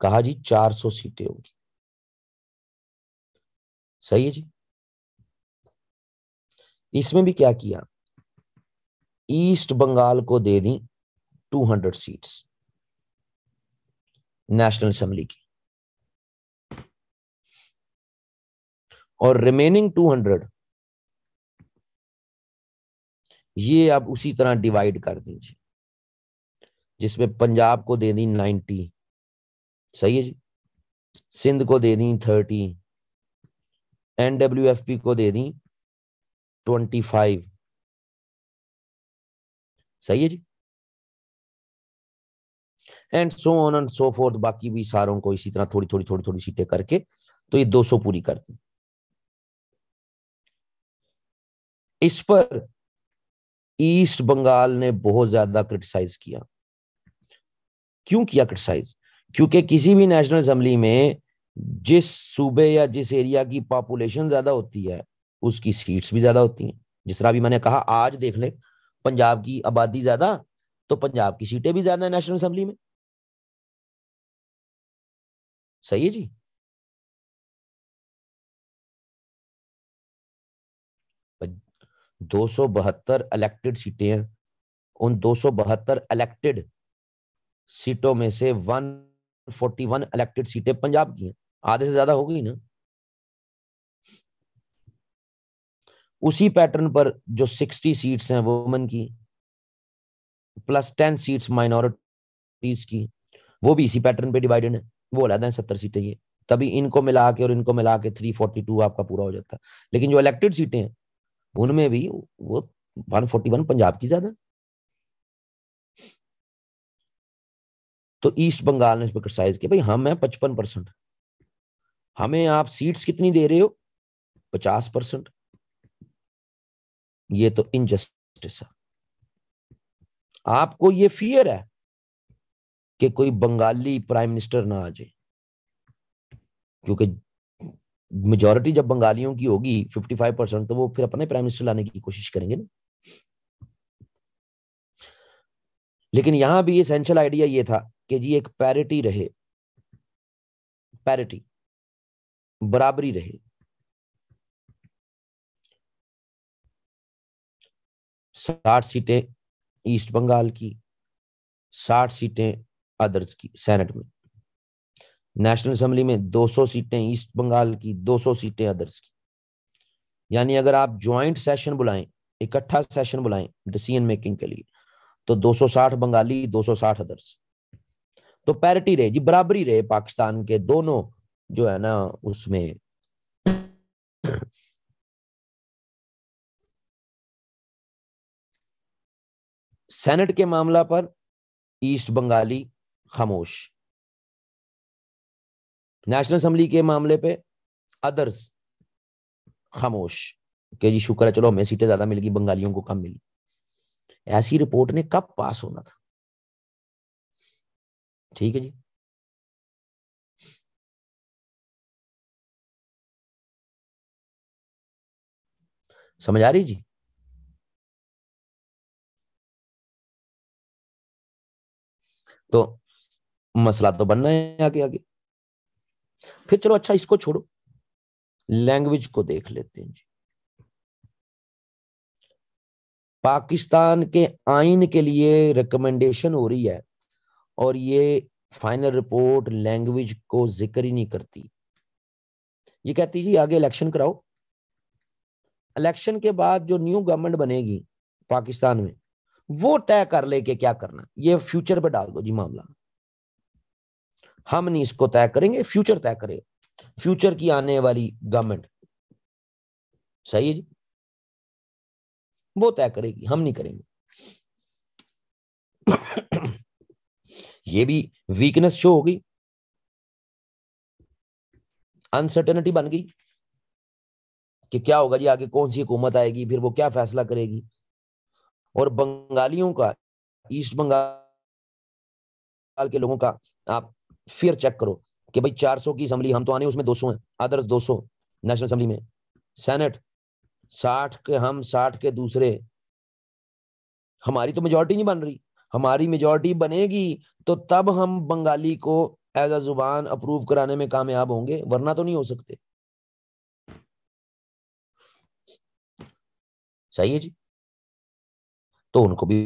कहा जी 400 सीटें होगी। सही है जी। इसमें भी क्या किया, ईस्ट बंगाल को दे दी 200 सीट्स नेशनल असेंबली की, और रिमेनिंग 200 ये आप उसी तरह डिवाइड कर दीजिए, जिसमें पंजाब को दे दी 90, सही है जी, सिंध को दे दी 30, NWFP को दे दी 25, सही है जी, and so on and so forth, बाकी भी सारों को इसी तरह थोड़ी थोड़ी थोड़ी थोड़ी सीटें करके तो ये 200 पूरी कर दी। इस पर ईस्ट बंगाल ने बहुत ज्यादा क्रिटिसाइज किया। क्यों किया क्रिटिसाइज? क्योंकि किसी भी नेशनल असेंबली में जिस सूबे या जिस एरिया की पॉपुलेशन ज्यादा होती है उसकी सीट्स भी ज्यादा होती हैं। जिस तरह अभी मैंने कहा, आज देख ले, पंजाब की आबादी ज्यादा तो पंजाब की सीटें भी ज्यादा है नेशनल असेंबली में, सही है जी। 272 इलेक्टेड सीटें हैं, उन 272 इलेक्टेड सीटों में से 141 इलेक्टेड सीटें पंजाब की हैं, आधे से ज्यादा हो गई ना। उसी पैटर्न पर जो 60 सीट्स हैं वुमेन की, प्लस 10 सीट्स माइनॉरिटीज की, वो भी इसी पैटर्न पे डिवाइडेड है, वो अलग है 70 सीटें ये, तभी इनको मिला के और इनको मिला के 342 आपका पूरा हो जाता है। लेकिन जो इलेक्टेड सीटें हैं उनमें भी वो 141 पंजाब की ज्यादा। तो ईस्ट बंगाल ने इस पर क्रिटिसाइज किया, भाई हम है 55%, हमें आप सीट्स कितनी दे रहे हो? 50%। ये तो इनजस्टिस है। आपको ये फियर है कि कोई बंगाली प्राइम मिनिस्टर ना आ जाए, क्योंकि मेजोरिटी जब बंगालियों की होगी 55%, तो वो फिर अपने प्राइम मिनिस्टर लाने की कोशिश करेंगे ना। लेकिन यहां भी एसेंशियल आइडिया ये था कि जी एक पैरिटी रहे, पैरिटी, बराबरी रहे। 60 सीटें ईस्ट बंगाल की, 60 सीटें अदर्स की सेनेट में। नेशनल असेंबली में 200 सीटें ईस्ट बंगाल की, 200 सीटें अदर्स की। यानी अगर आप ज्वाइंट सेशन बुलाएं, इकट्ठा सेशन बुलाएं डिसीजन मेकिंग के लिए, तो 260 बंगाली, 260 अदर्स। तो पैरिटी रहे जी, बराबरी रहे पाकिस्तान के दोनों जो है ना उसमें। सेनेट के मामला पर ईस्ट बंगाली खामोश, नेशनल असेंबली के मामले पे अदर्स खामोश, कि जी शुक्र है चलो हमें सीटें ज्यादा मिल गई, बंगालियों को कम मिली। ऐसी रिपोर्ट ने कब पास होना था? ठीक है जी। समझ आ रही जी? तो मसला तो बनना है आगे आगे। फिर चलो अच्छा इसको छोड़ो, लैंग्वेज को देख लेते हैं जी। पाकिस्तान के आइन के लिए रिकमेंडेशन हो रही है और ये फाइनल रिपोर्ट लैंग्वेज को जिक्र ही नहीं करती। ये कहती जी आगे इलेक्शन कराओ, इलेक्शन के बाद जो न्यू गवर्नमेंट बनेगी पाकिस्तान में वो तय कर ले के क्या करना, ये फ्यूचर पे डाल दो जी मामला। हम नहीं इसको तय करेंगे, फ्यूचर तय करे, फ्यूचर की आने वाली गवर्नमेंट, सही है जी, वो तय करेगी, हम नहीं करेंगे। ये भी वीकनेस शो होगी, अनसर्टेनिटी बन गई कि क्या होगा जी आगे, कौन सी हुकूमत आएगी, फिर वो क्या फैसला करेगी। और बंगालियों का, ईस्ट बंगाल के लोगों का आप फिर चेक करो कि भाई 400 की असेंबली, हम तो आने उसमें 200 हैं, अदर्स 200 नेशनल असेंबली में, सेनेट 60 के हम, 60 के दूसरे, हमारी तो मेजोरिटी नहीं बन रही। हमारी मेजोरिटी बनेगी तो तब हम बंगाली को एज अ जुबान अप्रूव कराने में कामयाब होंगे, वरना तो नहीं हो सकते, सही है जी। तो उनको भी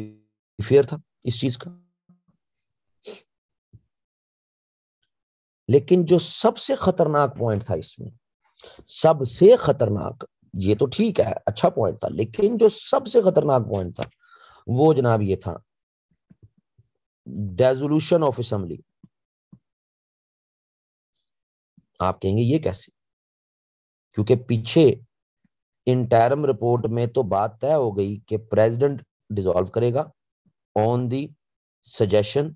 फेयर था इस चीज का। लेकिन जो सबसे खतरनाक पॉइंट था इसमें, सबसे खतरनाक, ये तो ठीक है अच्छा पॉइंट था, लेकिन जो सबसे खतरनाक पॉइंट था वो जनाब ये था, डेजोल्यूशन ऑफ असेंबली। आप कहेंगे ये कैसे? क्योंकि पीछे इंटरम रिपोर्ट में तो बात तय हो गई कि प्रेसिडेंट डिसॉल्व करेगा on the suggestion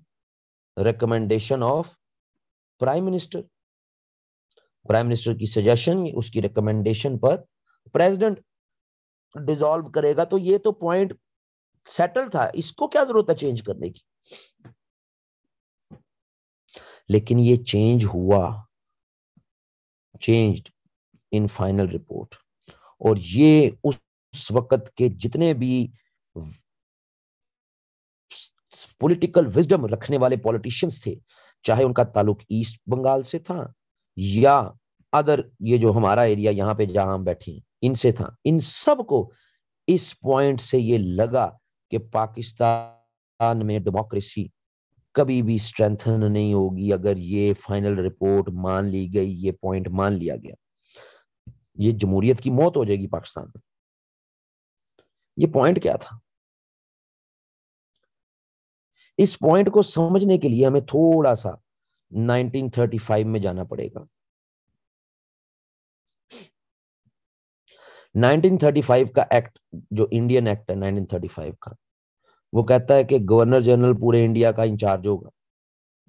recommendation of prime minister. Prime minister की सजेशन, उसकी रिकमेंडेशन पर प्रेसिडेंट डिसॉल्व करेगा। तो ये तो पॉइंट सेटल था, इसको क्या जरूरत है चेंज करने की? लेकिन ये चेंज हुआ, चेंज्ड इन फाइनल रिपोर्ट। और ये उस वक्त के जितने भी पॉलिटिकल विजडम रखने वाले पॉलिटिशियंस थे, चाहे उनका ताल्लुक ईस्ट बंगाल से था या अदर ये जो हमारा एरिया यहाँ पे जहां हम बैठे हैं इनसे था, इन सब को इस पॉइंट से ये लगा कि पाकिस्तान में डेमोक्रेसी कभी भी स्ट्रेंथन नहीं होगी अगर ये फाइनल रिपोर्ट मान ली गई, ये पॉइंट मान लिया गया, ये जमहूरियत की मौत हो जाएगी पाकिस्तान में। ये पॉइंट क्या था? इस पॉइंट को समझने के लिए हमें थोड़ा सा 1935 में जाना पड़ेगा। 1935 का एक्ट, जो इंडियन एक्ट है 1935 का, वो कहता है कि गवर्नर जनरल पूरे इंडिया का इंचार्ज होगा।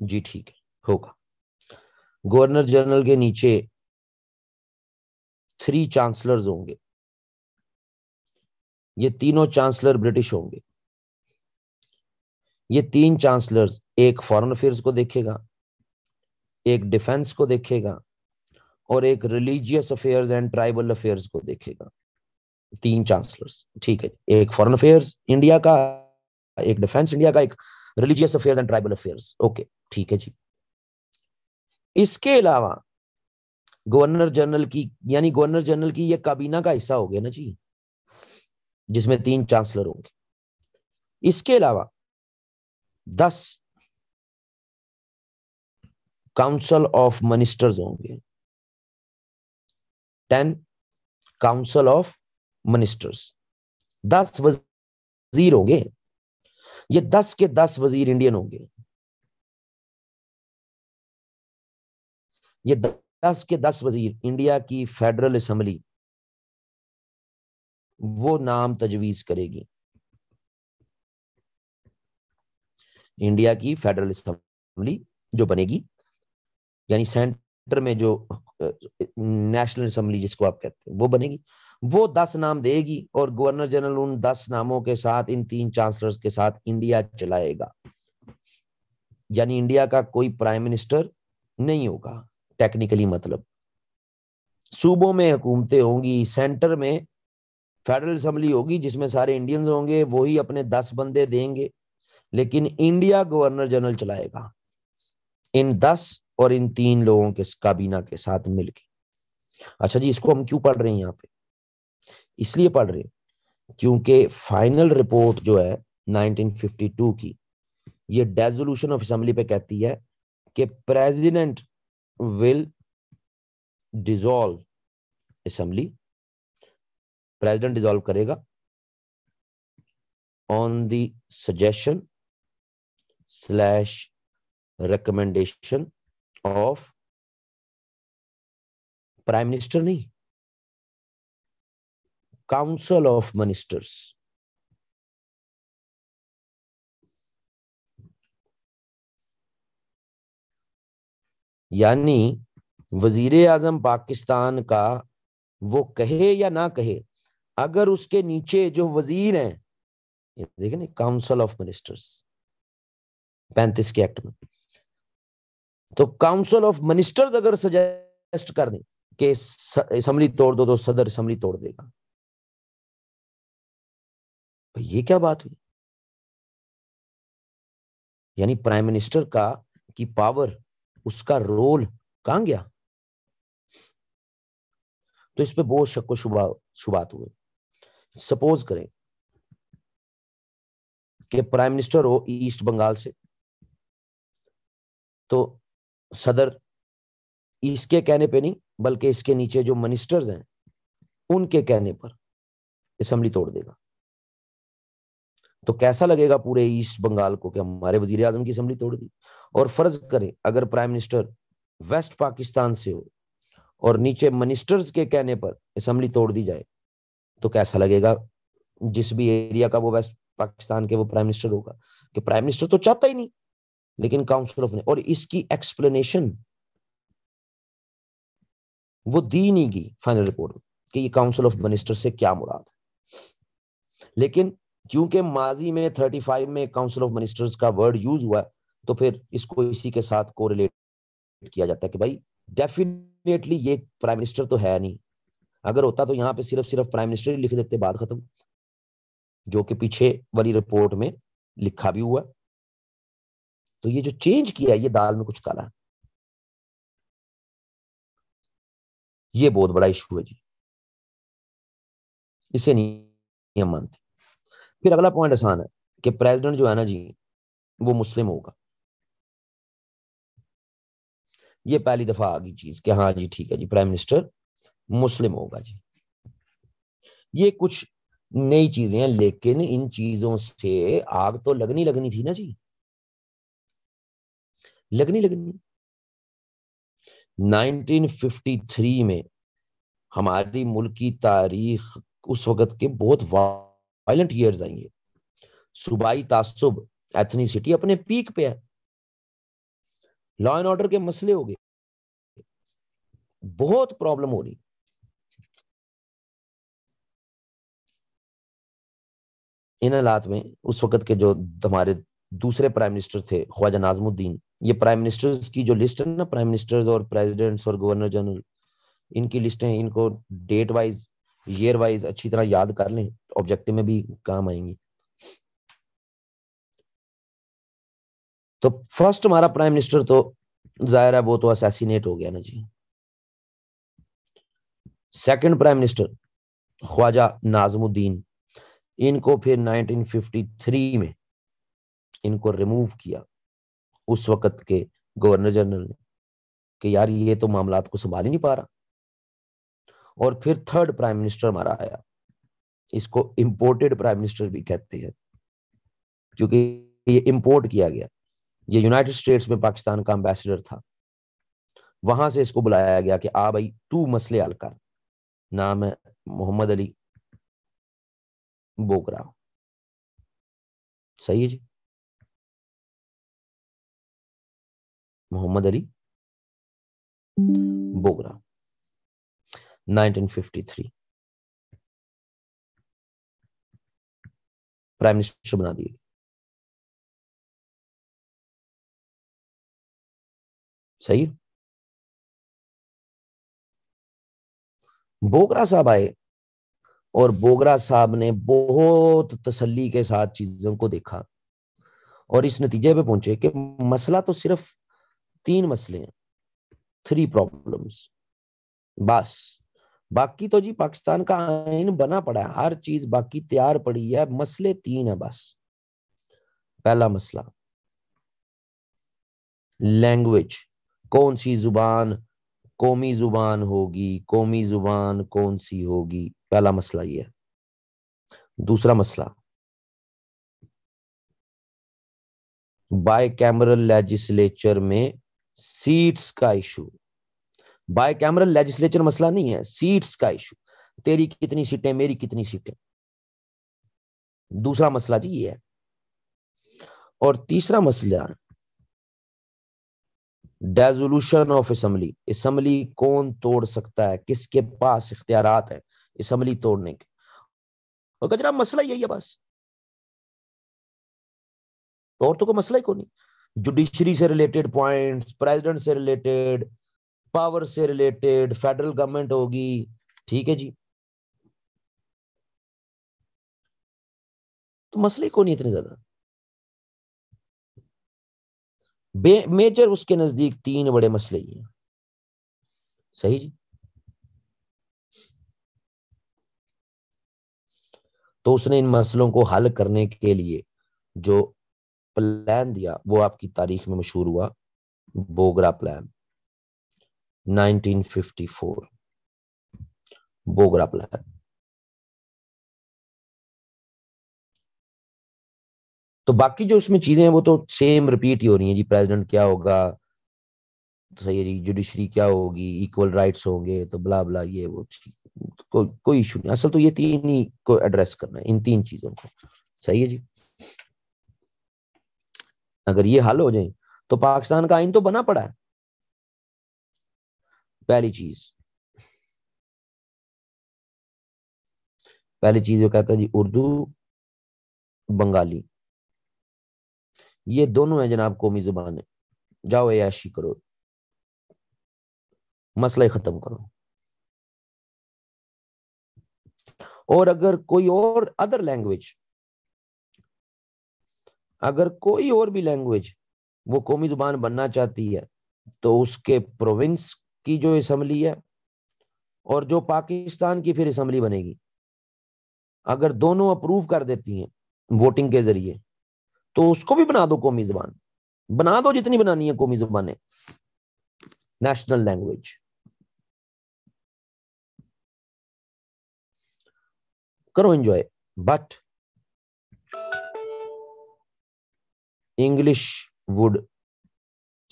जी ठीक है, होगा। गवर्नर जनरल के नीचे 3 चांसलर्स होंगे। ये तीनों चांसलर ब्रिटिश होंगे। ये 3 चांसलर्स, एक फॉरेन अफेयर्स को देखेगा, एक डिफेंस को देखेगा और एक religious affairs and tribal affairs को देखेगा। 3 चांसलर्स, ठीक है। एक फॉरेन अफेयर्स इंडिया का, एक डिफेंस इंडिया का, एक religious affairs and tribal affairs. Okay ठीक है जी। इसके अलावा गवर्नर जनरल की, यानी गवर्नर जनरल की ये काबीना का हिस्सा हो गया ना जी, जिसमें 3 चांसलर होंगे। इसके अलावा 10 काउंसिल ऑफ मिनिस्टर्स होंगे। 10 काउंसिल ऑफ मिनिस्टर्स, 10 वजीर होंगे। ये 10 के 10 वजीर इंडियन होंगे। ये 10 के 10 वजीर इंडिया की फेडरल असेंबली वो नाम तजवीज करेगी। इंडिया की फेडरल असेंबली जो बनेगी, यानी सेंटर में जो नेशनल असेंबली जिसको आप कहते हैं वो बनेगी, वो 10 नाम देगी और गवर्नर जनरल उन 10 नामों के साथ, इन 3 चांसलर्स के साथ इंडिया चलाएगा। यानी इंडिया का कोई प्राइम मिनिस्टर नहीं होगा टेक्निकली, मतलब सूबों में हुकूमतें होंगी, सेंटर में फेडरल असेंबली होगी जिसमें सारे इंडियंस होंगे, वही अपने 10 बंदे देंगे, लेकिन इंडिया गवर्नर जनरल चलाएगा इन 10 और इन 3 लोगों के काबीना के साथ मिलकर। अच्छा जी, इसको हम क्यों पढ़ रहे हैं यहाँ पे? इसलिए पढ़ रहे हैं क्योंकि फाइनल रिपोर्ट जो है 1952 की, ये डेजोल्यूशन ऑफ असेंबली पे कहती है कि president will dissolve assembly, president dissolve करेगा on the suggestion slash recommendation of prime minister, नहीं, काउंसिल ऑफ मिनिस्टर्स। यानी वजीर आजम पाकिस्तान का वो कहे या ना कहे, अगर उसके नीचे जो वजीर हैं, ये देखें ना, काउंसिल ऑफ मिनिस्टर्स 35 के एक्ट में, तो काउंसिल ऑफ मिनिस्टर्स अगर सजेस्ट कर दें कि असेंबली तोड़ दो, तो सदर असेंबली तोड़ देगा। ये क्या बात हुई? यानी प्राइम मिनिस्टर का की पावर, उसका रोल कहां गया? तो इस पे बहुत शक व शुबात हुए। सपोज करें कि प्राइम मिनिस्टर हो ईस्ट बंगाल से, तो सदर इसके कहने पे नहीं बल्कि इसके नीचे जो मिनिस्टर्स हैं उनके कहने पर असेंबली तोड़ देगा। तो कैसा लगेगा पूरे ईस्ट बंगाल को कि हमारे वजीर आजम की असेंबली तोड़ दी। और फर्ज करें अगर प्राइम मिनिस्टर वेस्ट पाकिस्तान से हो और नीचे मिनिस्टर्स के कहने पर असेंबली तोड़ दी जाए तो कैसा लगेगा जिस भी एरिया का वो वेस्ट पाकिस्तान के वो प्राइम मिनिस्टर होगा, कि प्राइम मिनिस्टर तो चाहता ही नहीं लेकिन काउंसिल ऑफ, और इसकी एक्सप्लेनेशन वो दी नहीं गई फाइनल रिपोर्ट में कि ये काउंसिल ऑफ मिनिस्टर से क्या मुराद है। लेकिन क्योंकि माजी में 35 में काउंसिल ऑफ मिनिस्टर्स का वर्ड यूज हुआ तो फिर इसको इसी के साथ कोरिलेट किया जाता है कि भाई डेफिनेटली ये प्राइम मिनिस्टर तो है नहीं। अगर होता तो यहां पे सिर्फ सिर्फ प्राइम मिनिस्टर ही लिख देते, बात खत्म, जो कि पीछे वाली रिपोर्ट में लिखा भी हुआ। तो ये जो चेंज किया ये दाल में कुछ काला है, ये बहुत बड़ा इशू है जी, इसे नहीं हम मानते। फिर अगला पॉइंट आसान है कि प्रेसिडेंट जो है ना जी वो मुस्लिम होगा। ये पहली दफा आ गई चीज कि हाँ जी ठीक है जी प्राइम मिनिस्टर मुस्लिम होगा जी। ये कुछ नई चीजें हैं लेकिन इन चीजों से आग तो लगनी लगनी थी ना जी, लगनी लगनी। 1953 में हमारी मुल्क की तारीख उस वक्त के बहुत वायलेंट ईयर्स आई है। सूबाई तासुब एथनिसिटी अपने पीक पे है, लॉ एंड ऑर्डर के मसले हो गए, बहुत प्रॉब्लम हो रही। इन हालात में उस वक्त के जो हमारे दूसरे प्राइम मिनिस्टर थे ख्वाजा नाजमुद्दीन, ये प्राइम मिनिस्टर्स की जो लिस्ट है ना, प्राइम मिनिस्टर्स और प्रेसिडेंट्स और गवर्नर जनरल, इनकी लिस्टें इनको डेट वाइज ईयर वाइज अच्छी तरह याद कर लें, ऑब्जेक्टिव में भी काम आएंगी। तो फर्स्ट हमारा प्राइम मिनिस्टर तो जाहिर है वो तो असैसिनेट हो गया ना जी। Second prime minister Khwaja Nazimuddin, इनको फिर 1953 में इनको रिमूव किया उस वक्त के गवर्नर जनरल ने कि यार ये तो मामलात को संभाल ही नहीं पा रहा। और फिर थर्ड प्राइम मिनिस्टर हमारा आया, इसको इंपोर्टेड प्राइम मिनिस्टर भी कहते हैं क्योंकि ये इंपोर्ट किया गया। ये यूनाइटेड स्टेट्स में पाकिस्तान का एम्बेसडर था, वहां से इसको बुलाया गया कि आ भाई तू मसले हल कर। नाम है मोहम्मद अली बोगरा। सही है जी, मोहम्मद अली बोगरा 1953 प्राइम मिनिस्टर बना दिए। सही है। बोगरा साहब आए और बोगरा साहब ने बहुत तसल्ली के साथ चीजों को देखा और इस नतीजे पे पहुंचे कि मसला तो सिर्फ तीन मसले हैं, थ्री प्रॉब्लम्स बस। बाकी तो जी पाकिस्तान का आइन बना पड़ा है, हर चीज बाकी तैयार पड़ी है, मसले तीन है बस। पहला मसला लैंग्वेज, कौन सी जुबान कौमी जुबान होगी, कौमी जुबान कौन सी होगी, पहला मसला ये है। दूसरा मसला बाय कैमरल लेजिस्लेचर में सीट्स का इशू। बाय कैमरल लेजिस्लेचर मसला नहीं है, सीट्स का इशू, तेरी कितनी सीटें मेरी कितनी सीटें, दूसरा मसला जी ये है। और तीसरा मसला डेजोल्यूशन ऑफ असेंबली, असेंबली कौन तोड़ सकता है, किसके पास इख्तियारात है असेंबली तोड़ने के। और कजरा मसला यही है बस, और तो कोई मसला ही कोई नहीं। जुडिशरी से रिलेटेड पॉइंट्स, प्रेसिडेंट से रिलेटेड, पावर से रिलेटेड, फेडरल गवर्नमेंट होगी, ठीक है जी। तो मसले को नहीं इतने ज्यादा, मेजर उसके नजदीक तीन बड़े मसले ही हैं। सही जी। तो उसने इन मसलों को हल करने के लिए जो प्लान दिया वो आपकी तारीख में मशहूर हुआ बोगरा प्लान 1954, बोगरा प्लान। तो बाकी जो उसमें चीजें हैं वो तो सेम रिपीट ही हो रही हैं जी। प्रेसिडेंट क्या होगा, तो सही है जी। जुडिशरी क्या होगी, इक्वल राइट्स होंगे, तो ब्ला ब्ला ये वो कोई इशू नहीं। असल तो ये तीन ही को एड्रेस करना है, इन तीन चीजों को। सही है जी। अगर ये हल हो जाए तो पाकिस्तान का आइन तो बना पड़ा है। पहली चीज, पहली चीज वो कहता है जी, उर्दू बंगाली ये दोनों है जनाब कौमी जुबान है। जाओ ऐशी करो, मसला ही खत्म करो। और अगर कोई और अदर लैंग्वेज, अगर कोई और भी लैंग्वेज वो कौमी जुबान बनना चाहती है, तो उसके प्रोविंस की जो असम्बली है और जो पाकिस्तान की फिर असम्बली बनेगी, अगर दोनों अप्रूव कर देती हैं वोटिंग के जरिए, तो उसको भी बना दो कौमी जुबान। बना दो जितनी बनानी है कौमी जुबानें, नेशनल लैंग्वेज। करो enjoy. But English would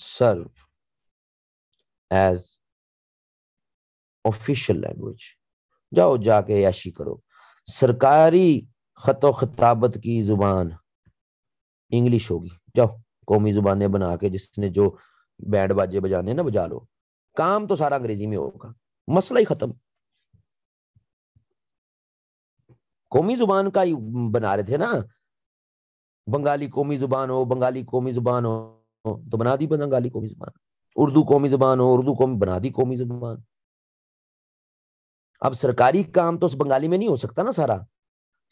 serve as official language. जाओ जाके याशी करो। सरकारी खतो खिताबत की जुबान इंग्लिश होगी। जाओ कौमी जुबानें बना के जिसने जो बैंड बाजे बजाने ना बजा लो। काम तो सारा अंग्रेजी में होगा, मसला ही खत्म। कौमी जुबान का ही बना रहे थे ना, बंगाली कौमी जुबान हो, बंगाली कौमी जुबान हो, तो बना दी बंगाली कौमी जुबान। उर्दू कौमी जुबान हो, उर्दू कौमी बना दी कौमी जुबान। अब सरकारी काम तो उस बंगाली में नहीं हो सकता ना सारा।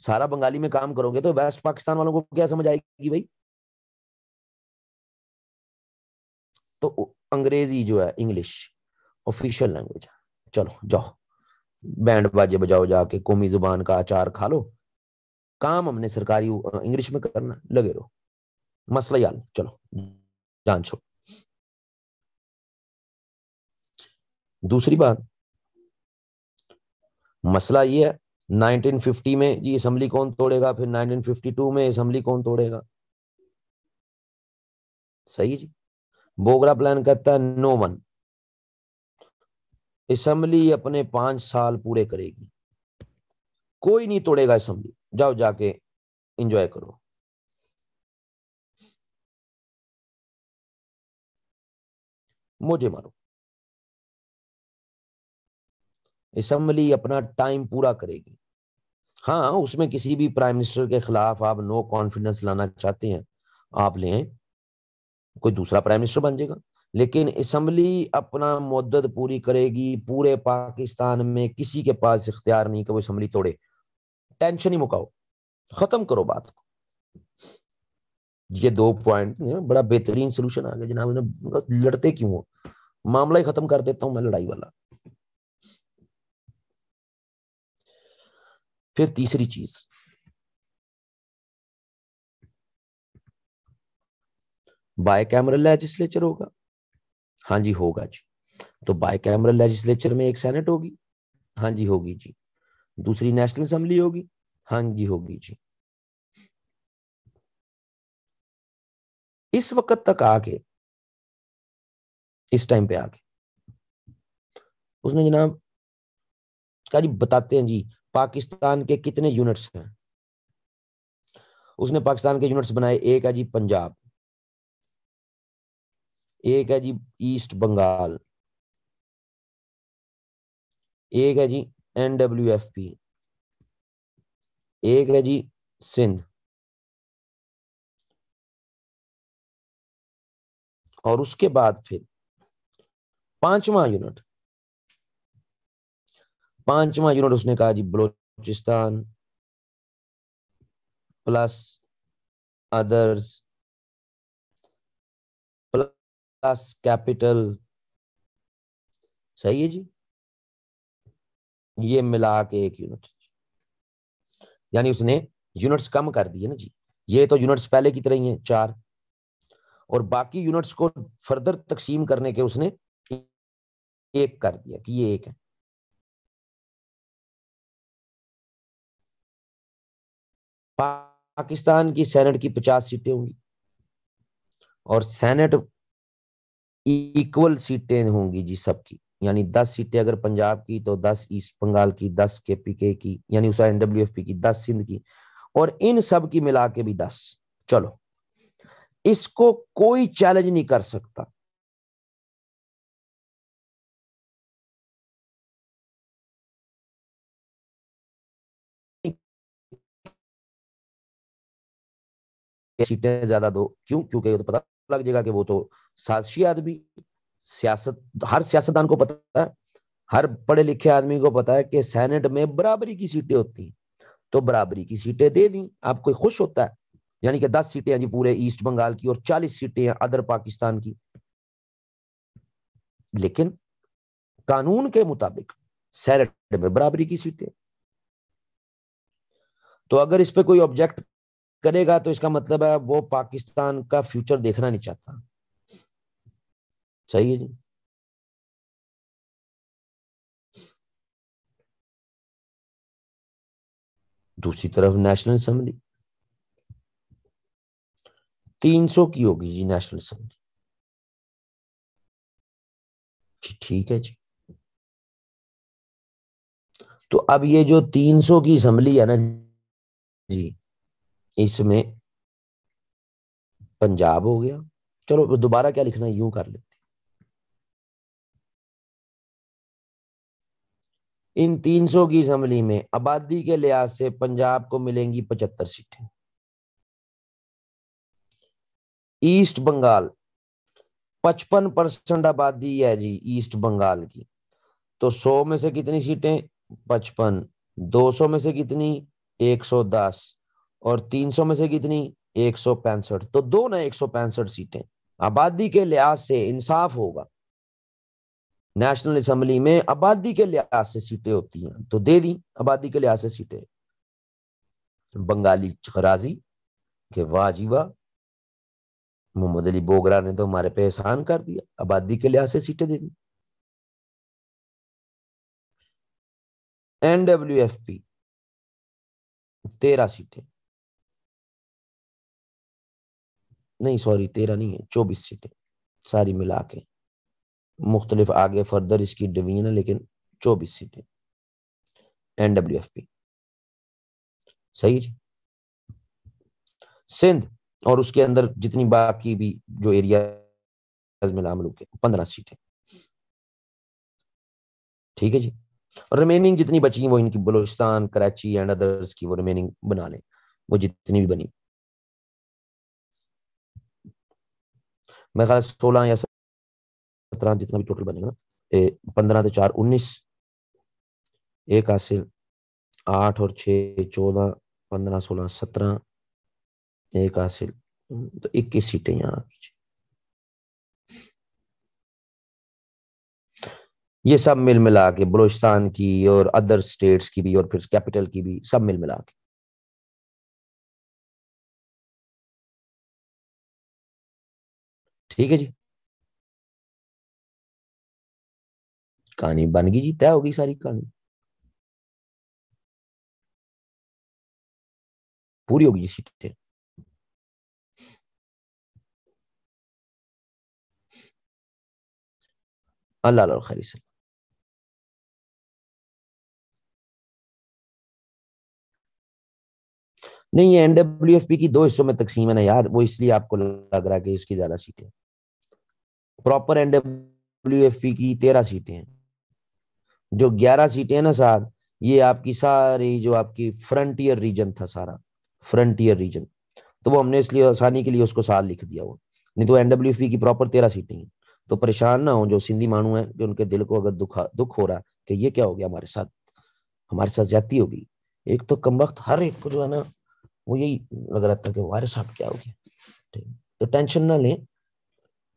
सारा बंगाली में काम करोगे तो वेस्ट पाकिस्तान वालों को क्या समझ आएगी भाई। तो अंग्रेजी जो है, इंग्लिश ऑफिशियल लैंग्वेज है। चलो जाओ बैंड बाजे बजाओ, जाके कौमी जुबान का अचार खा लो। काम हमने सरकारी इंग्लिश में करना, लगे रहो, मसला ही हल। चलो जान छोड़। दूसरी बात, मसला ये है 1950 में जी असेंबली कौन तोड़ेगा, फिर 1952 में असेंबली कौन तोड़ेगा। सही है जी। बोगरा प्लान कहता है नो वन, असेंबली अपने 5 साल पूरे करेगी, कोई नहीं तोड़ेगा असेंबली। जाओ जाके एंजॉय करो। मौजे मारो। असेंबली अपना टाइम पूरा करेगी। हाँ, उसमें किसी भी प्राइम मिनिस्टर के खिलाफ आप नो कॉन्फिडेंस लाना चाहते हैं, आप ले आए, कोई दूसरा प्राइम मिनिस्टर बन जाएगा। लेकिन असेंबली अपना मुद्दत पूरी करेगी। पूरे पाकिस्तान में किसी के पास इख्तियार नहीं कि वो असेंबली तोड़े। टेंशन ही मुकाओ, खत्म करो बात को। ये 2 पॉइंट बड़ा बेहतरीन सोल्यूशन आ गया जनाब। लड़ते क्यों हो, मामला ही खत्म कर देता हूं मैं, लड़ाई वाला। फिर तीसरी चीज, बाय कैमरल लेजिस्लेचर होगा। हाँ जी होगा जी। तो बाय कैमरल लेजिस्लेचर में एक सेनेट होगी। हाँ जी होगी जी। दूसरी नेशनल असेंबली होगी। हाँ जी होगी जी। इस वक्त तक आके, इस टाइम पे आके उसने जनाब कहा जी बताते हैं जी पाकिस्तान के कितने यूनिट्स हैं। उसने पाकिस्तान के यूनिट्स बनाए। एक है जी पंजाब, एक है जी ईस्ट बंगाल, एक है जी NWFP, एक है जी सिंध, और उसके बाद फिर पांचवा यूनिट, पांचवा यूनिट उसने कहा जी Balochistan plus others plus capital. सही है जी। ये मिला के एक यूनिट, यानी उसने यूनिट्स कम कर दिए ना जी। ये तो यूनिट्स पहले की तरह ही हैं 4, और बाकी यूनिट्स को फर्दर तकसीम करने के उसने एक कर दिया कि ये एक है। पाकिस्तान की सेनेट की 50 सीटें होंगी और सेनेट इक्वल सीटें होंगी जी सबकी, यानी 10 सीटें अगर पंजाब की तो 10 ईस्ट बंगाल की, 10 केपीके की, यानी उस एनडब्ल्यूएफपी की, 10 सिंध की, और इन सब की मिला के भी 10। चलो, इसको कोई चैलेंज नहीं कर सकता। सीटें ज्यादा दो, क्यों? क्योंकि वो तो पता लग जाएगा कि वो तो साजिशी आदमी, सियासत हर सियासतदान को पता है, हर पढ़े लिखे आदमी को पता है कि सेनेट में बराबरी की सीटें होती हैं, तो बराबरी की सीटें दे दी, आप कोई खुश होता है? यानी कि 10 सीटें हैं जी पूरे ईस्ट बंगाल की और 40 सीटें हैं अदर पाकिस्तान की। लेकिन कानून के मुताबिक सेनेट में बराबरी की सीटें। तो अगर इस पे कोई ऑब्जेक्ट करेगा तो इसका मतलब है वो पाकिस्तान का फ्यूचर देखना नहीं चाहता। सही है जी। दूसरी तरफ नेशनल असेंबली 300 की होगी जी, नेशनल असेंबली। ठीक है जी। तो अब ये जो 300 की असेंबली है ना जी, इसमें पंजाब हो गया, चलो दोबारा क्या लिखना है यूं कर लेते। इन 300 की असेंबली में आबादी के लिहाज से पंजाब को मिलेंगी 75 सीटें। ईस्ट बंगाल 55% आबादी है जी ईस्ट बंगाल की, तो 100 में से कितनी सीटें? 55। 200 में से कितनी? 110। और 300 में से कितनी? 165। तो दो ना 165 सीटें। आबादी के लिहाज से इंसाफ होगा, नेशनल असेंबली में आबादी के लिहाज से सीटें होती हैं, तो दे दी आबादी के लिहाज से सीटें। बंगाली राजी के वाह जी वाह, मोहम्मद अली बोगरा ने तो हमारे पे एहसान कर दिया, आबादी के लिहाज से सीटें दे दी। एनडब्ल्यूएफपी 13 सीटें, नहीं सॉरी 13 नहीं है, 24 सीटें सारी मिला के, मुख्तलिफ आगे फर्दर इसकी डिवीजन है, लेकिन 24 सीटें एनडब्ल्यूएफपी। सही जी। सिंध और उसके अंदर जितनी बाकी भी जो एरिया मिला मिलू के 15 सीटें। ठीक है जी। रिमेनिंग जितनी बची वो इनकी बलूचिस्तान, कराची एंड अदर्स की वो रिमेनिंग बना लें, वो जितनी भी बनी। मैं ख्याल 16 या 17 जितना भी टोटल बनेगा ना, 15 तो 4 19, एक हासिल, 8 और 6 14, 15 16 17, एक हासिल, तो 21 सीटें यहाँ। ये सब मिल मिला के बलूचिस्तान की और अदर स्टेट्स की भी और फिर कैपिटल की भी, सब मिल मिला के। ठीक है जी। कहानी बन गई जी, तय होगी सारी कहानी, पूरी होगी जी सीटें। अल्लाह खैर से। नहीं, ये एनडब्ल्यूएफपी की दो हिस्सों में तकसीम है ना यार, वो इसलिए आपको लग रहा है कि इसकी ज्यादा सीटें। प्रॉपर एनडब्ल्यूएफपी की 13 सीटें हैं, जो 11 सीटें हैं ना साहब, ये आपकी सारी जो आपकी फ्रंटियर रीजन था सारा, फ्रंटियर रीजन, तो वो हमने इसलिए आसानी के लिए उसको साल लिख दिया वो, नहीं तो एनडब्ल्यूएफपी की प्रॉपर 13 सीटें हैं। तो परेशान ना हो जो सिंधी मानू है कि उनके दिल को अगर दुख हो रहा है कि ये क्या हो गया हमारे साथ, हमारे साथ ज्यादती होगी। एक तो कमबख्त हर एक को जो है ना, वो यही लग रहा था कि हमारे साथ क्या हो गया। ठीक। तो टेंशन ना लें,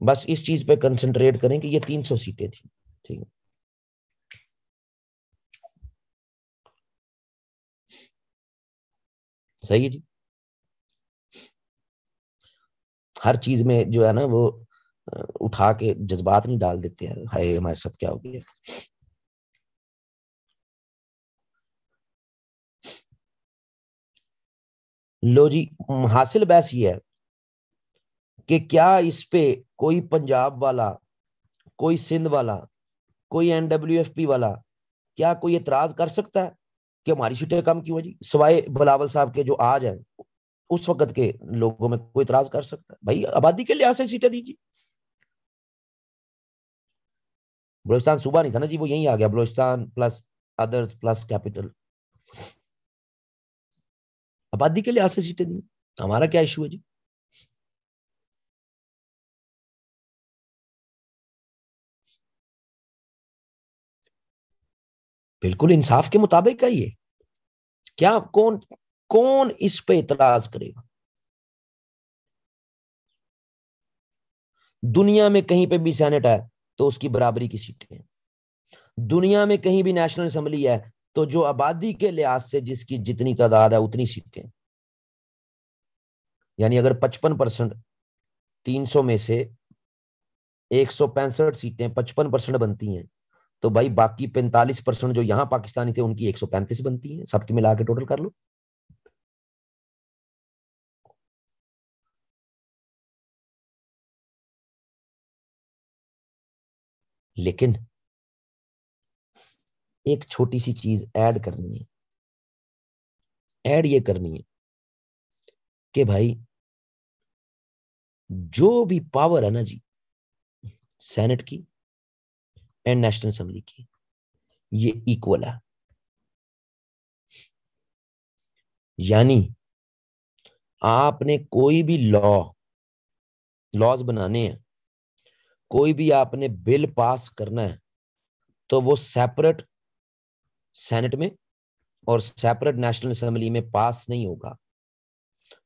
बस इस चीज पे कंसंट्रेट करें कि ये 300 सीटें थी। ठीक है। सही है जी। हर चीज में जो है ना वो उठा के जज्बात नहीं डाल देते हैं, हाय हमारे साथ क्या हो गया। लो जी, हासिल बहस ये है कि क्या इस पे कोई पंजाब वाला, कोई सिंध वाला, कोई एनडब्ल्यूएफपी वाला, क्या कोई एतराज कर सकता है कि हमारी सीटें कम क्यों है जी, सिवाय बिलावल साहब के जो आज हैं, उस वक्त के लोगों में कोई इतराज कर सकता है? भाई आबादी के लिहाज से सीटें दीजिए। बलोचिस्तान सूबा नहीं था ना जी, वो यही आ गया, Balochistan plus others plus capital, आबादी के लिहाज से सीटें दी, हमारा क्या इशू है जी। बिल्कुल इंसाफ के मुताबिक है ये, क्या कौन कौन इस पे इतराज करेगा? दुनिया में कहीं पे भी सेनेट है तो उसकी बराबरी की सीटें हैं, दुनिया में कहीं भी नेशनल असेंबली है तो जो आबादी के लिहाज से जिसकी जितनी तादाद है उतनी सीटें। यानी अगर 55%, 300 में से 165 सीटें 55% बनती हैं, तो भाई बाकी 45% जो यहां पाकिस्तानी थे उनकी 135 बनती हैं, सबकी मिला के टोटल कर लो। लेकिन एक छोटी सी चीज ऐड करनी है, ऐड ये करनी है कि भाई जो भी पावर है ना जी, सेनेट की एंड नेशनल असेंबली की, ये इक्वल है। यानी आपने कोई भी लॉज बनाने हैं, कोई भी आपने बिल पास करना है, तो वो सेपरेट सेनेट में और सेपरेट नेशनल असेंबली में पास नहीं होगा,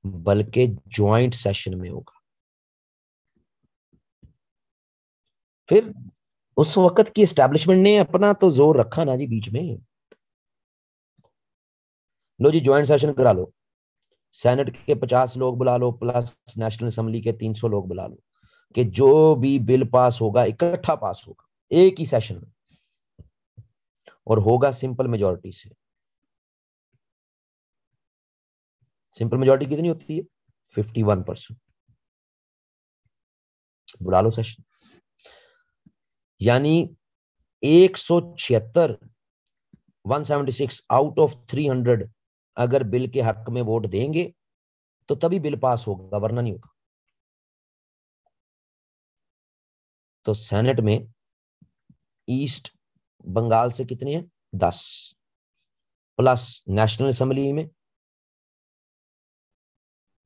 बल्कि ज्वाइंट सेशन में होगा। फिर उस वक्त की एस्टैब्लिशमेंट ने अपना तो जोर रखा ना जी बीच में, लो जी ज्वाइंट सेशन करा लो, सेनेट के 50 लोग बुला लो प्लस नेशनल असेंबली के 300 लोग बुला लो, कि जो भी बिल पास होगा इकट्ठा पास होगा एक ही सेशन में, और होगा सिंपल मेजोरिटी से। सिंपल मेजोरिटी कितनी होती है? 51%। बुला लो सेशन। यानी 176, 176 आउट ऑफ 300 अगर बिल के हक में वोट देंगे तो तभी बिल पास होगा, वरना नहीं होगा। तो सेनेट में ईस्ट बंगाल से कितने हैं? 10, प्लस नेशनल असेंबली में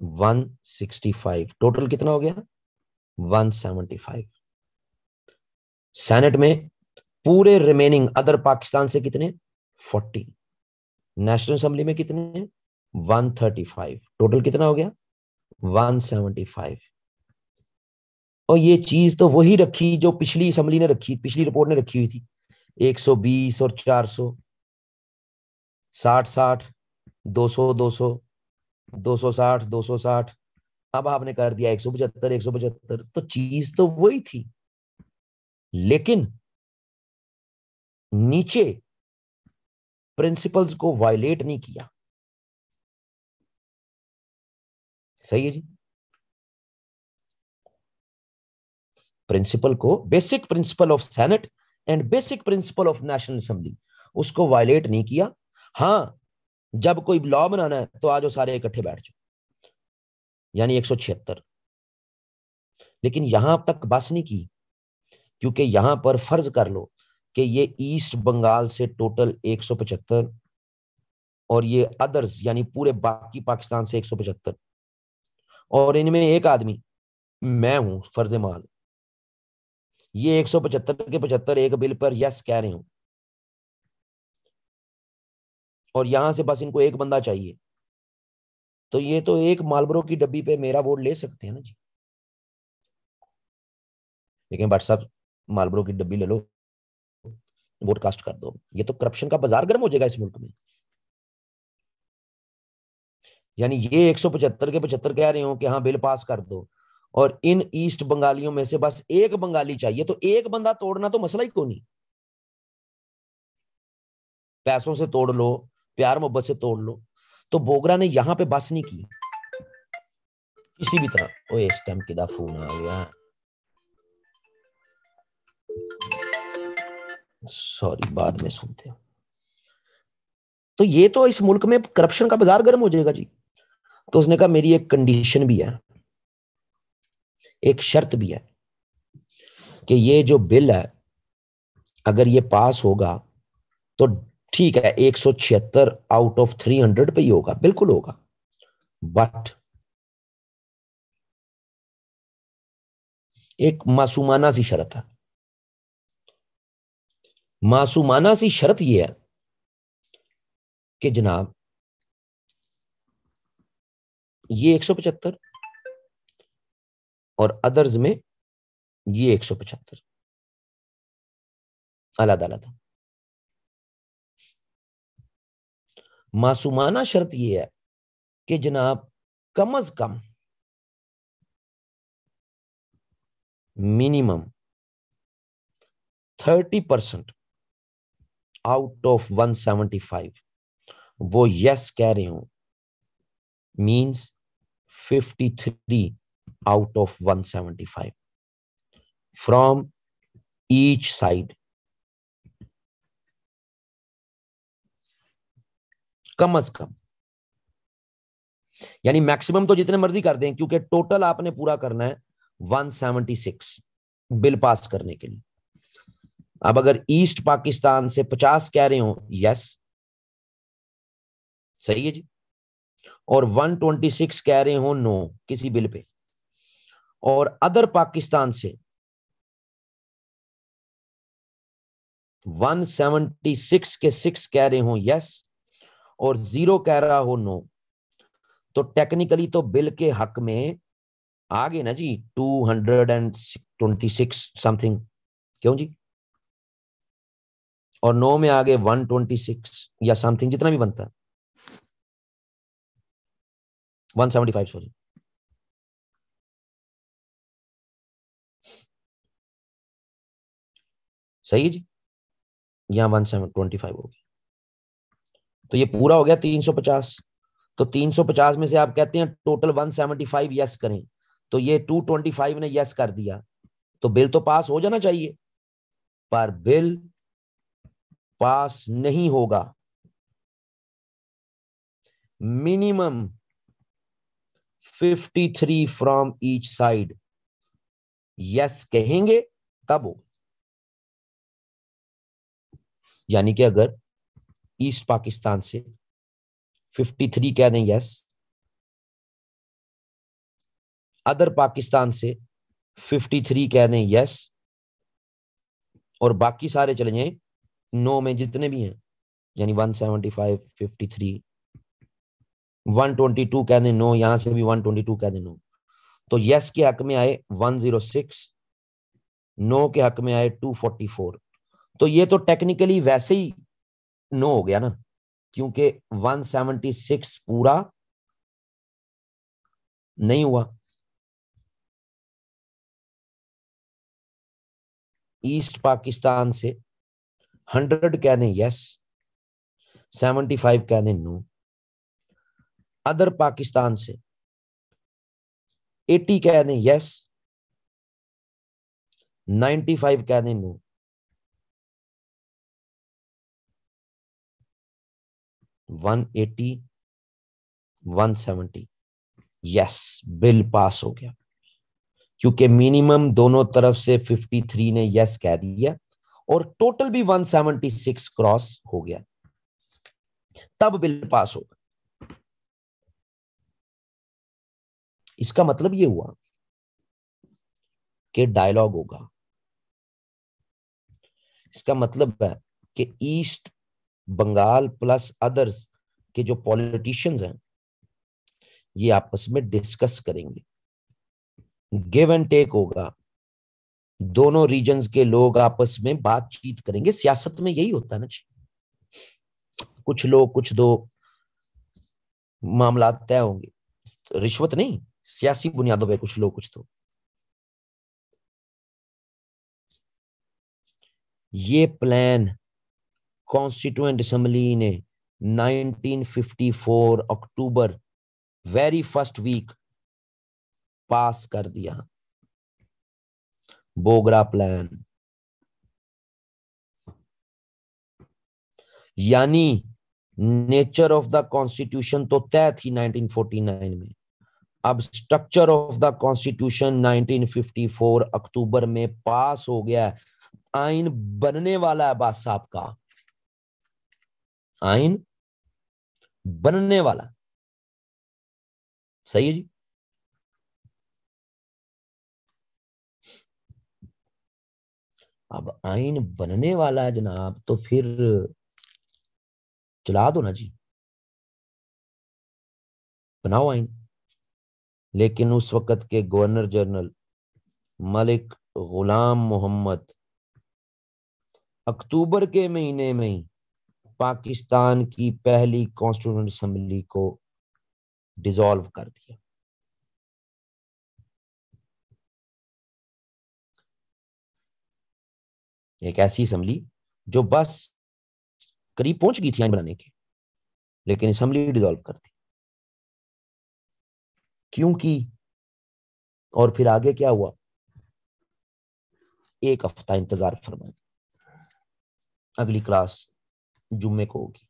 165, टोटल कितना हो गया? 175। सेनेट में पूरे रिमेनिंग अदर पाकिस्तान से कितने? 40। नेशनल असेंबली में कितने? 135, टोटल कितना हो गया? 175। और ये चीज तो वही रखी जो पिछली असेंबली ने रखी, पिछली रिपोर्ट ने रखी हुई थी, 120 और 400, 60 60, 200 200, 260 260, अब आपने कर दिया 175 175, तो चीज तो वही थी, लेकिन नीचे प्रिंसिपल्स को वायलेट नहीं किया। सही है जी। प्रिंसिपल को, basic principle of senate and basic principle of national assembly, उसको वायलेट नहीं किया। हां, जब कोई लॉ बनाना है तो आज वो सारे इकट्ठे बैठ जाओ, यानी 176। लेकिन यहां तक बस नहीं की, क्योंकि यहां पर फर्ज कर लो कि ये ईस्ट बंगाल से टोटल 175 और ये अदर्स यानी पूरे बाकी पाकिस्तान से 175, और इनमें एक आदमी मैं हूं फर्ज माल, ये 175 के 75 एक बिल पर यस कह रहे हूं, और यहां से बस इनको एक बंदा चाहिए, तो ये तो एक मालब्रो की डब्बी पे मेरा वोट ले सकते हैं ना जी। लेकिन भट्ट साहब मालब्रो की डब्बी ले लो, वोट कास्ट कर दो, ये तो करप्शन का बाजार गर्म हो जाएगा इस मुल्क में। यानी ये 175 के 75 कह रहे हो कि हाँ बिल पास कर दो, और इन ईस्ट बंगालियों में से बस एक बंगाली चाहिए, तो एक बंदा तोड़ना तो मसला ही क्यों नहीं। पैसों से तोड़ लो, प्यार मोहब्बत से तोड़ लो। तो बोगरा ने यहां पे बस नहीं की किसी भी तरह। ओ इस टाइम किदा फोन आ गया, सॉरी, बाद में सुनते हैं। तो ये तो इस मुल्क में करप्शन का बाजार गर्म हो जाएगा जी। तो उसने कहा मेरी एक कंडीशन भी है, एक शर्त भी है कि ये जो बिल है अगर ये पास होगा तो ठीक है, 176 आउट ऑफ 300 पे ही होगा, बिल्कुल होगा, बट एक मासूमाना सी शर्त है। मासूमाना सी शर्त यह है कि जनाब ये 175 और अदर्स में ये 175 अलग अलग। मासूमाना शर्त यह है कि जनाब कम अज कम मिनिमम 30% आउट ऑफ 175 वो यस कह रहे हो, means 53 out of 175 from each side, कम अज कम। यानी मैक्सिमम तो जितने मर्जी कर दें, क्योंकि टोटल आपने पूरा करना है 176 बिल पास करने के लिए। अब अगर ईस्ट पाकिस्तान से 50 कह रहे हो यस, सही है जी, और 126 कह रहे हो नो किसी बिल पे, और अदर पाकिस्तान से 176 के 6 कह रहे हो यस और 0 कह रहा हो नो, तो टेक्निकली तो बिल के हक में आ गए ना जी 226 समथिंग, क्यों जी, और नो में आ गए 126 या समथिंग, जितना भी बनता है 175 सॉरी। सही है जी, यहां 125 हो गया, तो ये पूरा हो गया 350। तो 350 में से आप कहते हैं टोटल 175 यस करें, तो ये 225 ने यस कर दिया, तो बिल तो पास हो जाना चाहिए, पर बिल पास नहीं होगा। Minimum 53 from each side yes कहेंगे तब होगा। यानी कि अगर ईस्ट पाकिस्तान से 53 कह दें यस, अदर पाकिस्तान से 53 कह दें यस, और बाकी सारे चले जाएं नो में जितने भी हैं, यानी 175 53 122 कह दें नो, यहां से भी 122 कह दें नो, तो यस के हक में आए 106, नो के हक में आए 244। तो ये तो टेक्निकली वैसे ही नो हो गया ना, क्योंकि 176 पूरा नहीं हुआ। ईस्ट पाकिस्तान से 100 कह दें यस, 75 कह दें नो, अदर पाकिस्तान से 80 कह दें यस, 95 कह दें नो, 180 170 यस, बिल पास हो गया, क्योंकि मिनिमम दोनों तरफ से 53 ने यस कह दिया और टोटल भी 176 क्रॉस हो गया, तब बिल पास होगा। इसका मतलब ये हुआ कि डायलॉग होगा। इसका मतलब है कि ईस्ट बंगाल प्लस अदर्स के जो पॉलिटिशियंस हैं ये आपस में डिस्कस करेंगे, गिव एंड टेक होगा, दोनों रीजन्स के लोग आपस में बातचीत करेंगे। सियासत में यही होता है ना जी, कुछ लोग कुछ दो मामला तय होंगे, रिश्वत नहीं, सियासी बुनियादों पे कुछ लोग, कुछ तो। ये प्लान कॉन्स्टिट्यूएंट असेंबली ने 1954 अक्टूबर वेरी फर्स्ट वीक पास कर दिया। बोगरा प्लान, यानी नेचर ऑफ द कॉन्स्टिट्यूशन तो तय थी 1949 में, अब स्ट्रक्चर ऑफ द कॉन्स्टिट्यूशन 1954 अक्टूबर में पास हो गया। आइन बनने वाला है अब्बास साहब का, आइन बनने वाला। सही है जी। अब आइन बनने वाला है जनाब, तो फिर चला दो ना जी, बनाओ आइन। लेकिन उस वक्त के गवर्नर जनरल मलिक गुलाम मोहम्मद अक्टूबर के महीने में ही पाकिस्तान की पहली कॉन्स्टिट्यूएंट असेंबली को डिसॉल्व कर दिया। एक ऐसी असेंबली जो बस करीब पहुंच गई थी आइन बनाने के, लेकिन असेंबली डिसॉल्व कर दी। क्योंकि और फिर आगे क्या हुआ, एक हफ्ता इंतजार फरमाए, अगली क्लास जुम्मे को होगी।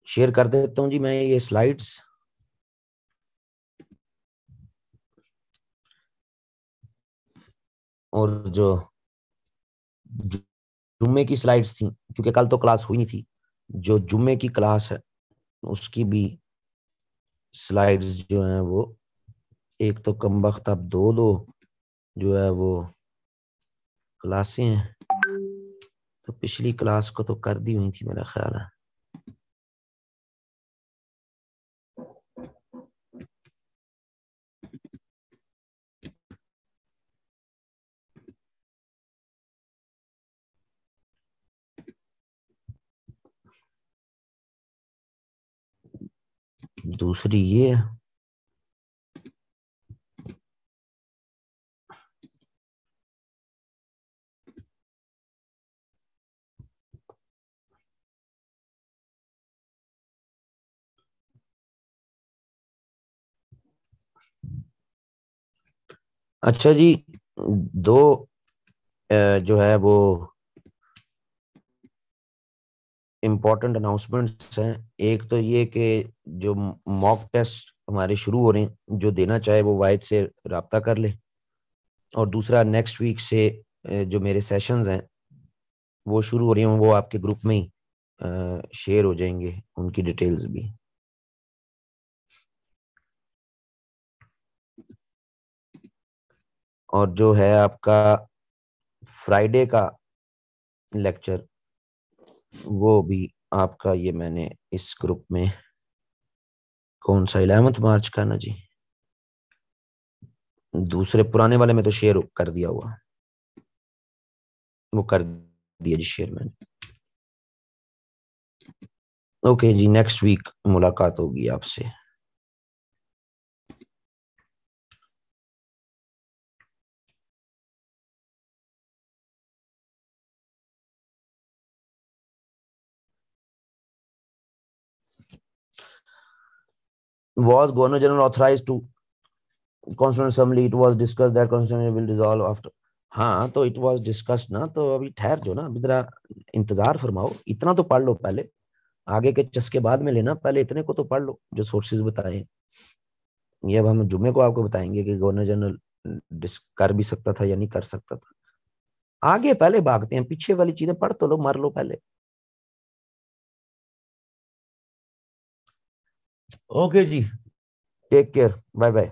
शेयर कर देता हूं जी मैं ये स्लाइड्स। और जो जुम्मे की स्लाइड्स थी, क्योंकि कल तो क्लास हुई नहीं थी, जो जुम्मे की क्लास है उसकी भी स्लाइड्स जो हैं वो, एक तो कम वक्त अब दो दो जो है वो क्लासें हैं, तो पिछली क्लास को तो कर दी हुई थी मेरा ख्याल है। दूसरी ये है। अच्छा जी, दो जो है वो इम्पोर्टेंट अनाउंसमेंट्स हैं। एक तो ये कि जो मॉक टेस्ट हमारे शुरू हो रहे हैं, जो देना चाहे वो वाहिद से रब्ता कर ले। और दूसरा, नेक्स्ट वीक से जो मेरे सेशंस हैं वो शुरू हो रही हैं, वो आपके ग्रुप में ही शेयर हो जाएंगे, उनकी डिटेल्स भी। और जो है आपका फ्राइडे का लेक्चर, वो भी आपका ये मैंने इस ग्रुप में, कौन सा 11 मार्च का ना जी, दूसरे पुराने वाले में तो शेयर कर दिया हुआ, वो कर दिया जी शेयर मैंने। ओके जी, नेक्स्ट वीक मुलाकात होगी आपसे। Was Governor General authorized to Constituent Assembly? It was discussed that Constitution will dissolve after. हाँ तो इट वाज डिस्कस्ड ना, तो अभी ठहर जो ना, अभी जरा इंतजार फरमाओ, इतना तो पढ़ लो पहले, आगे के चस्के बाद में लेना, पहले इतने को तो पढ़ लो जो सोर्सेज बताए। ये अब हम जुम्मे को आपको बताएंगे कि गवर्नर जनरल कर भी सकता था या नहीं कर सकता था। आगे पहले भागते हैं, पीछे वाली चीजें पढ़ तो लो, मर लो पहले। ओके जी, टेक केयर, बाय बाय।